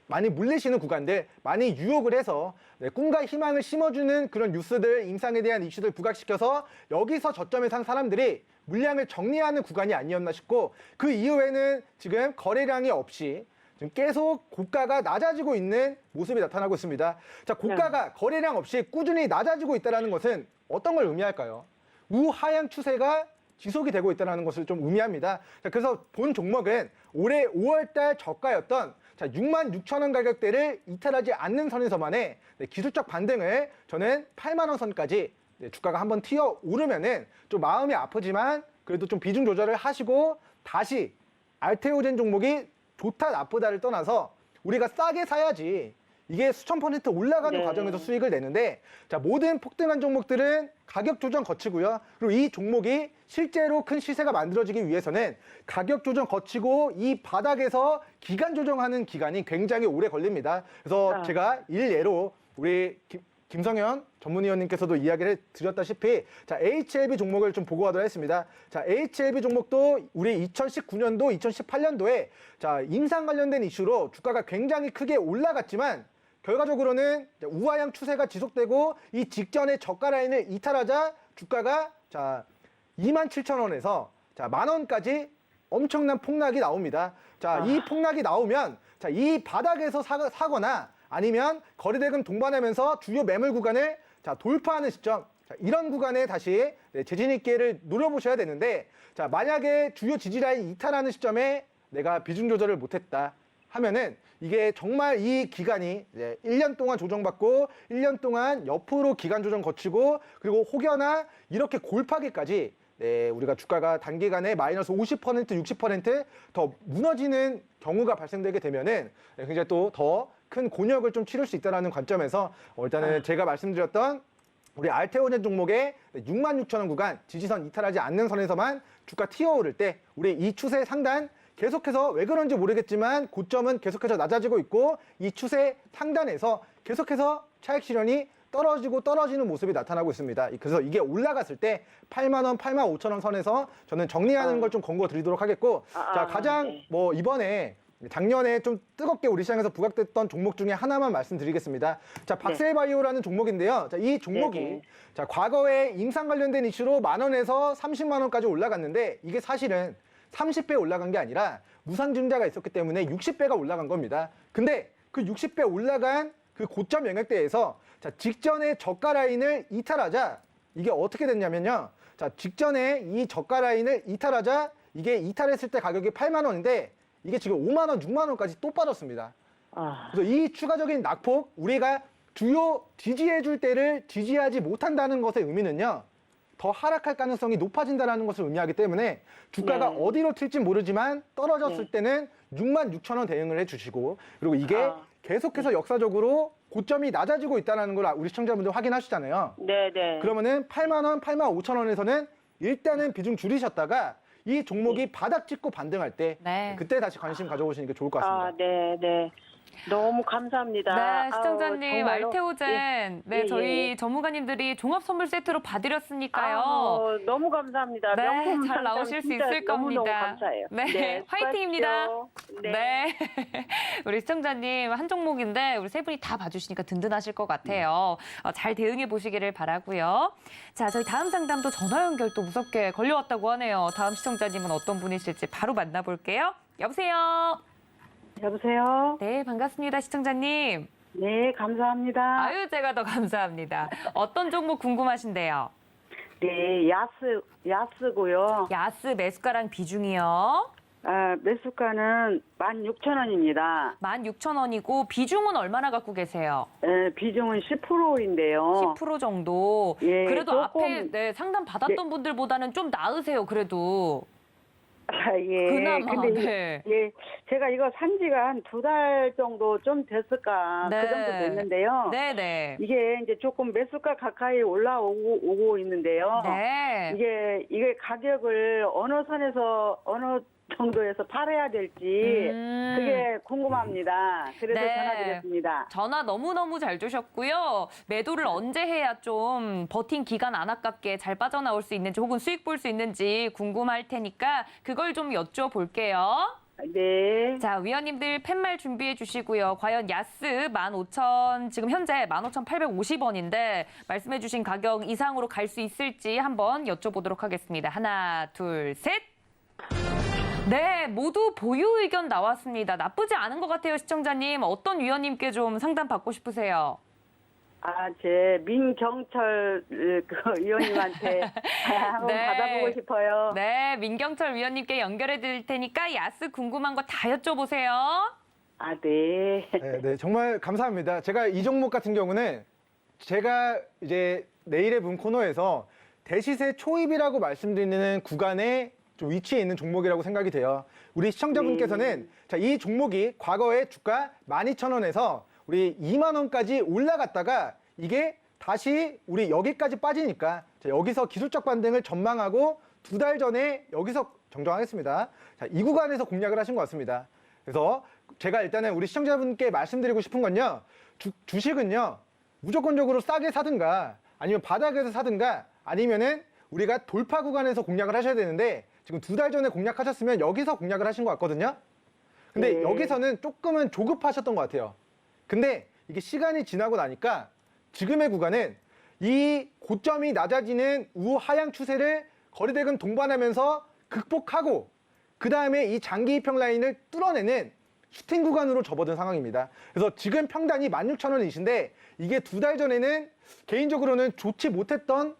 Speaker 4: 많이 물리시는 구간들 많이 유혹을 해서 꿈과 희망을 심어주는 그런 뉴스들, 임상에 대한 이슈들 부각시켜서 여기서 저점에 산 사람들이 물량을 정리하는 구간이 아니었나 싶고 그 이후에는 지금 거래량이 없이 지금 계속 고가가 낮아지고 있는 모습이 나타나고 있습니다. 자, 고가가 거래량 없이 꾸준히 낮아지고 있다는 것은 어떤 걸 의미할까요? 우하향 추세가 지속이 되고 있다는 것을 좀 의미합니다. 자, 그래서 본 종목은 올해 5월달 저가였던 66,000원 가격대를 이탈하지 않는 선에서만의 기술적 반등을 저는 8만 원 선까지 주가가 한번 튀어 오르면은 좀 마음이 아프지만 그래도 좀 비중 조절을 하시고 다시 알테오젠 종목이 좋다 나쁘다를 떠나서 우리가 싸게 사야지 이게 수천 % 올라가는 과정에서 수익을 내는데 자, 모든 폭등한 종목들은 가격 조정 거치고요. 그리고 이 종목이 실제로 큰 시세가 만들어지기 위해서는 가격 조정 거치고 이 바닥에서 기간 조정하는 기간이 굉장히 오래 걸립니다. 그래서 제가 일례로 우리 김성현 전문위원님께서도 이야기를 드렸다시피 자, HLB 종목을 좀 보고 가도록 하겠습니다. 자, HLB 종목도 우리 2019년도, 2018년도에 자, 임상 관련된 이슈로 주가가 굉장히 크게 올라갔지만 결과적으로는 우하향 추세가 지속되고 이 직전의 저가 라인을 이탈하자 주가가 자, 27,000원에서 자, 10,000원까지 엄청난 폭락이 나옵니다. 자, 이 폭락이 나오면 자, 이 바닥에서 사거나 아니면 거래대금 동반하면서 주요 매물 구간을 자, 돌파하는 시점 자, 이런 구간에 다시 재진입 기회를 노려보셔야 되는데 자, 만약에 주요 지지라인 이탈하는 시점에 내가 비중 조절을 못했다 하면은 이게 정말 이 기간이 1년 동안 조정받고 1년 동안 옆으로 기간 조정 거치고 그리고 혹여나 이렇게 골파기까지 네, 우리가 주가가 단기간에 마이너스 50%, 60%더 무너지는 경우가 발생되게 되면은 굉장히 또 더 큰 곤욕을 좀 치를 수 있다는 관점에서 일단은 제가 말씀드렸던 우리 알테오젠 종목의 66,000원 구간 지지선 이탈하지 않는 선에서만 주가 튀어오를 때 우리 이 추세 상단 계속해서 왜 그런지 모르겠지만 고점은 계속해서 낮아지고 있고 이 추세 상단에서 계속해서 차익 실현이 떨어지는 모습이 나타나고 있습니다. 그래서 이게 올라갔을 때 8만 원, 8만 5천 원 선에서 저는 정리하는 걸 좀 권고 드리도록 하겠고 자, 가장
Speaker 8: 네.
Speaker 4: 뭐 이번에 작년에 좀 뜨겁게 우리 시장에서 부각됐던 종목 중에 하나만 말씀드리겠습니다. 자, 박셀바이오라는 종목인데요. 자, 이 종목이
Speaker 8: 네네.
Speaker 4: 자, 과거에 임상 관련된 이슈로 10,000원에서 30만 원까지 올라갔는데 이게 사실은 30배 올라간 게 아니라 무상증자가 있었기 때문에 60배가 올라간 겁니다. 근데 그 60배 올라간 그 고점 영역대에서 자, 직전에 저가 라인을 이탈하자 이게 어떻게 됐냐면요. 자, 직전에 이 저가 라인을 이탈하자 이게 이탈했을 때 가격이 8만 원인데 이게 지금 5만 원, 6만 원까지 또 빠졌습니다. 그래서 이 추가적인 낙폭 우리가 주요 지지해줄 때를 지지하지 못한다는 것의 의미는요. 더 하락할 가능성이 높아진다는 것을 의미하기 때문에 주가가
Speaker 8: 네.
Speaker 4: 어디로 튈지 모르지만 떨어졌을
Speaker 8: 네.
Speaker 4: 때는 66,000원 대응을 해주시고 그리고 이게 계속해서 역사적으로 고점이 낮아지고 있다는 걸 우리 시청자분들 확인하시잖아요.
Speaker 8: 네네.
Speaker 4: 그러면은 8만 원, 8만 5천 원에서는 일단은 비중 줄이셨다가 이 종목이 바닥 찍고 반등할 때
Speaker 1: 네.
Speaker 4: 그때 다시 관심 가져보시는 게 좋을 것 같습니다.
Speaker 8: 네네. 너무 감사합니다.
Speaker 1: 네, 시청자님,
Speaker 8: 정말로.
Speaker 1: 알테오젠. 네,
Speaker 8: 예,
Speaker 1: 저희
Speaker 8: 예.
Speaker 1: 전문가님들이 종합 선물 세트로 봐드렸으니까요.
Speaker 8: 너무 감사합니다.
Speaker 1: 네,
Speaker 8: 명품
Speaker 1: 잘
Speaker 8: 상담
Speaker 1: 나오실 수
Speaker 8: 진짜
Speaker 1: 있을
Speaker 8: 너무너무
Speaker 1: 겁니다.
Speaker 8: 감사해요.
Speaker 1: 네, 화이팅입니다.
Speaker 8: 수고하십시오.
Speaker 1: 네. 우리 시청자님 한 종목인데 우리 세 분이 다 봐주시니까 든든하실 것 같아요. 잘 대응해 보시기를 바라고요. 자, 저희 다음 상담도 전화 연결 또 무섭게 걸려왔다고 하네요. 다음 시청자님은 어떤 분이실지 바로 만나볼게요. 여보세요.
Speaker 8: 여보세요?
Speaker 1: 네, 반갑습니다, 시청자님.
Speaker 8: 네, 감사합니다.
Speaker 1: 아유, 제가 더 감사합니다. 어떤 종목 궁금하신데요?
Speaker 8: 네, 야스고요.
Speaker 1: 야스 매수가랑 비중이요.
Speaker 8: 매수가는 16,000원입니다.
Speaker 1: 16,000원이고 비중은 얼마나 갖고 계세요?
Speaker 8: 비중은 10%인데요.
Speaker 1: 10% 정도.
Speaker 8: 예,
Speaker 1: 그래도
Speaker 8: 조금-
Speaker 1: 앞에 네, 상담 받았던 분들보다는 좀 나으세요, 그래도.
Speaker 8: 예.
Speaker 1: 그나마.
Speaker 8: 근데
Speaker 1: 네.
Speaker 8: 예, 제가 이거 산 지가 한 2달 정도 좀 됐을까.
Speaker 1: 네.
Speaker 8: 그 정도 됐는데요.
Speaker 1: 네네.
Speaker 8: 이게 이제 조금 매수가 가까이 올라오고 있는데요.
Speaker 1: 네.
Speaker 8: 이게 가격을 어느 선에서 어느 정도에서 팔아야 될지 그게 궁금합니다. 그래서
Speaker 1: 네.
Speaker 8: 전화드렸습니다.
Speaker 1: 전화 너무너무 잘 주셨고요. 매도를 언제 해야 좀 버틴 기간 안 아깝게 잘 빠져나올 수 있는지 혹은 수익 볼 수 있는지 궁금할 테니까 그걸 좀 여쭤볼게요.
Speaker 8: 네.
Speaker 1: 자, 위원님들 팻말 준비해 주시고요. 과연 야스 15,000 지금 현재 15,850원인데 말씀해 주신 가격 이상으로 갈 수 있을지 한번 여쭤보도록 하겠습니다. 하나, 둘, 셋. 네, 모두 보유 의견 나왔습니다. 나쁘지 않은 것 같아요, 시청자님. 어떤 위원님께 좀 상담 받고 싶으세요?
Speaker 8: 제 민경철 그 의원님한테 한번
Speaker 1: 네.
Speaker 8: 받아보고 싶어요.
Speaker 1: 네, 민경철 위원님께 연결해 드릴 테니까 야스 궁금한 거 다 여쭤보세요.
Speaker 8: 네.
Speaker 4: 네, 정말 감사합니다. 제가 이 종목 같은 경우는 제가 이제 내일의 분 코너에서 대시세 초입이라고 말씀드리는 구간에 좀 위치해 있는 종목이라고 생각이 돼요. 우리 시청자분께서는 자, 이 종목이 과거에 주가 12,000원에서 우리 2만 원까지 올라갔다가 이게 다시 우리 여기까지 빠지니까 자, 여기서 기술적 반등을 전망하고 2달 전에 여기서 정정하겠습니다. 자, 이 구간에서 공략을 하신 것 같습니다. 그래서 제가 일단은 우리 시청자분께 말씀드리고 싶은 건요. 주식은요. 무조건적으로 싸게 사든가 아니면 바닥에서 사든가 아니면은 우리가 돌파 구간에서 공략을 하셔야 되는데 지금 2달 전에 공략하셨으면 여기서 공략을 하신 것 같거든요. 근데 여기서는 조금은 조급하셨던 것 같아요. 근데 이게 시간이 지나고 나니까 지금의 구간은 이 고점이 낮아지는 우하향 추세를 거리대금 동반하면서 극복하고 그 다음에 이 장기 이평 라인을 뚫어내는 슈팅 구간으로 접어든 상황입니다. 그래서 지금 평단이 16,000원이신데 이게 2달 전에는 개인적으로는 좋지 못했던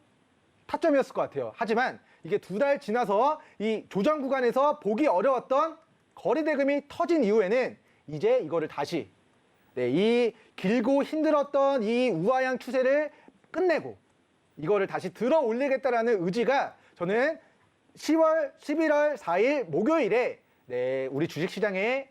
Speaker 4: 타점이었을 것 같아요. 하지만 이게 2달 지나서 이 조정 구간에서 보기 어려웠던 거리대금이 터진 이후에는 이제 이거를 다시 이 길고 힘들었던 이 우하향 추세를 끝내고 이거를 다시 들어 올리겠다라는 의지가 저는 11월 4일 목요일에 네, 우리 주식시장에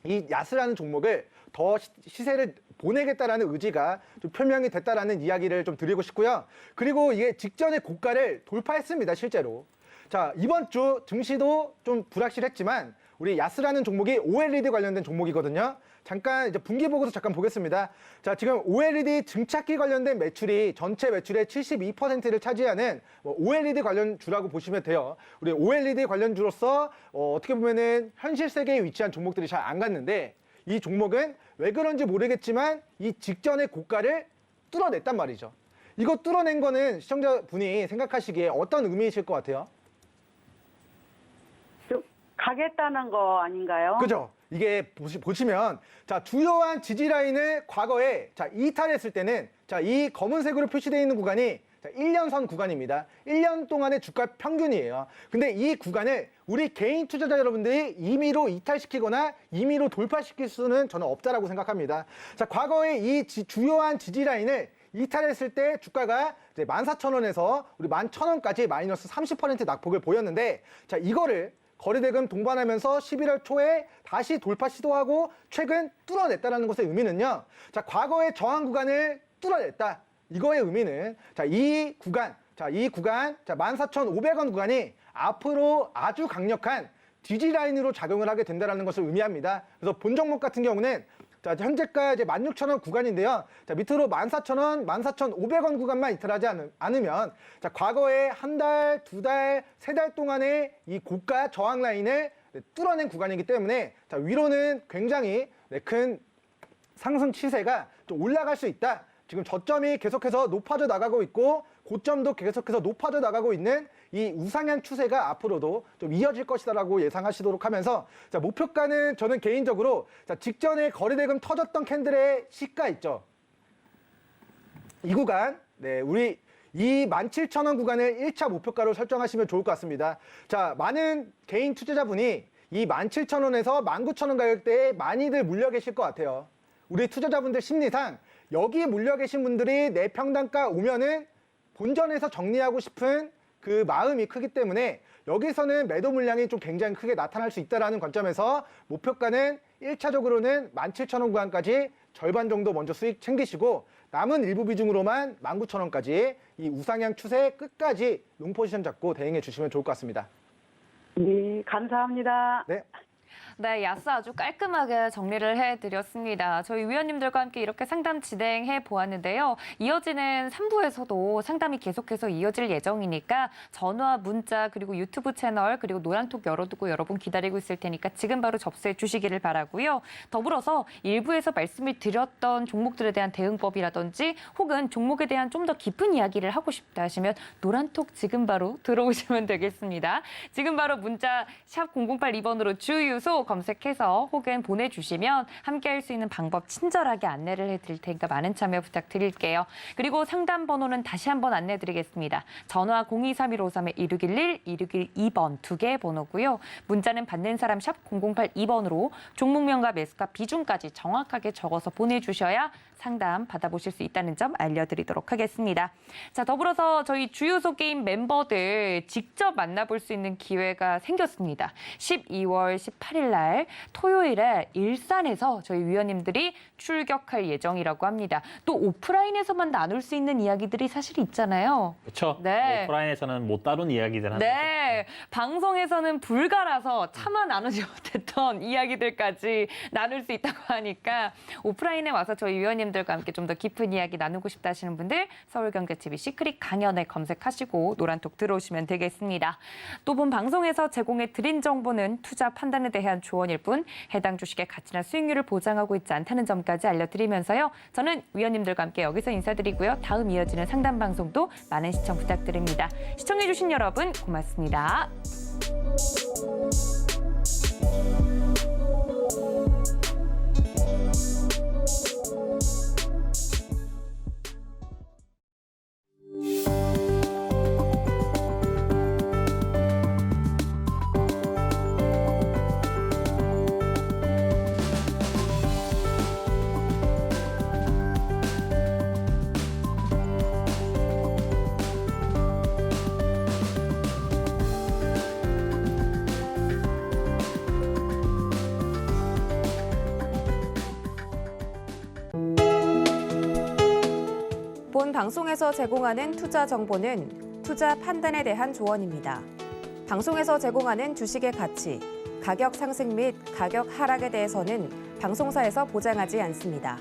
Speaker 4: 이 야스라는 종목을 더 시세를 보내겠다라는 의지가 좀 표명이 됐다라는 이야기를 좀 드리고 싶고요. 그리고 이게 직전에 고가를 돌파했습니다, 실제로. 자, 이번 주 증시도 좀 불확실했지만 우리 야스라는 종목이 OLED 관련된 종목이거든요. 잠깐 이제 분기 보고서 잠깐 보겠습니다. 자, 지금 OLED 증착기 관련된 매출이 전체 매출의 72%를 차지하는 OLED 관련주라고 보시면 돼요. 우리 OLED 관련주로서 어떻게 보면은 현실 세계에 위치한 종목들이 잘 안 갔는데 이 종목은 왜 그런지 모르겠지만 이 직전의 고가를 뚫어냈단 말이죠. 이거 뚫어낸 거는 시청자분이 생각하시기에 어떤 의미이실 것 같아요?
Speaker 8: 좀 가겠다는 거 아닌가요?
Speaker 4: 그죠? 이게 보시면 자, 주요한 지지 라인을 과거에 자, 이탈했을 때는 자, 이 검은색으로 표시되어 있는 구간이 자, 1년선 구간입니다. 1년 동안의 주가 평균이에요. 근데 이 구간을 우리 개인 투자자 여러분들이 임의로 이탈시키거나 임의로 돌파시킬 수는 저는 없다라고 생각합니다. 자, 과거에 이 주요한 지지 라인을 이탈했을 때 주가가 이제 14,000원에서 우리 11,000원까지 마이너스 30% 낙폭을 보였는데 자, 이거를 거래대금 동반하면서 11월 초에 다시 돌파 시도하고 최근 뚫어냈다라는 것의 의미는요. 자, 과거의 저항 구간을 뚫어냈다. 이거의 의미는 자, 이 구간, 자, 14,500원 구간이 앞으로 아주 강력한 지지 라인으로 작용을 하게 된다라는 것을 의미합니다. 그래서 본 종목 같은 경우는 자, 현재가 이제 16,000원 구간인데요. 자, 밑으로 14,000원, 14,500원 구간만 이탈하지 않으면 자, 과거에 한 달, 두 달, 세 달 동안의 이 고가 저항 라인을 뚫어낸 구간이기 때문에 자, 위로는 굉장히 큰 상승 추세가 좀 올라갈 수 있다. 지금 저점이 계속해서 높아져 나가고 있고 고점도 계속해서 높아져 나가고 있는 이 우상향 추세가 앞으로도 좀 이어질 것이다라고 예상하시도록 하면서 자, 목표가는 저는 개인적으로 자, 직전에 거래대금 터졌던 캔들의 시가 있죠. 이 구간, 네, 우리 이 17,000원 구간을 1차 목표가로 설정하시면 좋을 것 같습니다. 자, 많은 개인 투자자분이 이 17,000원에서 19,000원 가격대에 많이들 물려 계실 것 같아요. 우리 투자자분들 심리상 여기 물려 계신 분들이 내 평단가 오면은 본전에서 정리하고 싶은 그 마음이 크기 때문에 여기서는 매도 물량이 좀 굉장히 크게 나타날 수 있다는 관점에서 목표가는 1차적으로는 17,000원 구간까지 절반 정도 먼저 수익 챙기시고 남은 일부 비중으로만 19,000원까지 이 우상향 추세 끝까지 롱 포지션 잡고 대응해 주시면 좋을 것 같습니다.
Speaker 8: 네, 감사합니다.
Speaker 4: 네.
Speaker 1: 네, 야스 아주 깔끔하게 정리를 해드렸습니다. 저희 위원님들과 함께 이렇게 상담 진행해 보았는데요. 이어지는 3부에서도 상담이 계속해서 이어질 예정이니까 전화, 문자, 그리고 유튜브 채널, 그리고 노란톡 열어두고 여러분 기다리고 있을 테니까 지금 바로 접수해 주시기를 바라고요. 더불어서 일부에서 말씀을 드렸던 종목들에 대한 대응법이라든지 혹은 종목에 대한 좀 더 깊은 이야기를 하고 싶다 하시면 노란톡 지금 바로 들어오시면 되겠습니다. 지금 바로 문자 샵 0082번으로 주유소 검색해서 혹은 보내주시면 함께할 수 있는 방법 친절하게 안내를 해드릴 테니까 많은 참여 부탁드릴게요. 그리고 상담 번호는 다시 한번 안내드리겠습니다. 전화 023153-1611, 1612번 두 개의 번호고요. 문자는 받는 사람 샵 0082번으로 종목명과 매수가 비중까지 정확하게 적어서 보내주셔야 상담 받아보실 수 있다는 점 알려드리도록 하겠습니다. 자, 더불어서 저희 주유소 게임 멤버들 직접 만나볼 수 있는 기회가 생겼습니다. 12월 18일 날 토요일에 일산에서 저희 위원님들이 출격할 예정이라고 합니다. 또 오프라인에서만 나눌 수 있는 이야기들이 사실 있잖아요.
Speaker 3: 그렇죠.
Speaker 1: 네.
Speaker 3: 오프라인에서는 못 다룬 이야기들 하는
Speaker 1: 네, 방송에서는 불가라서 차마 나누지 못했던 이야기들까지 나눌 수 있다고 하니까 오프라인에 와서 저희 위원님들과 함께 좀 더 깊은 이야기 나누고 싶다 하시는 분들 서울경제TV 시크릿 강연에 검색하시고 노란톡 들어오시면 되겠습니다. 또 본 방송에서 제공해 드린 정보는 투자 판단에 대한 조언일 뿐 해당 주식의 가치나 수익률을 보장하고 있지 않다는 점까지 알려드리면서요. 저는 위원님들과 함께 여기서 인사드리고요. 다음 이어지는 상담 방송도 많은 시청 부탁드립니다. 시청해주신 여러분 고맙습니다.
Speaker 9: 본 방송에서 제공하는 투자 정보는 투자 판단에 대한 조언입니다. 방송에서 제공하는 주식의 가치, 가격 상승 및 가격 하락에 대해서는 방송사에서 보장하지 않습니다.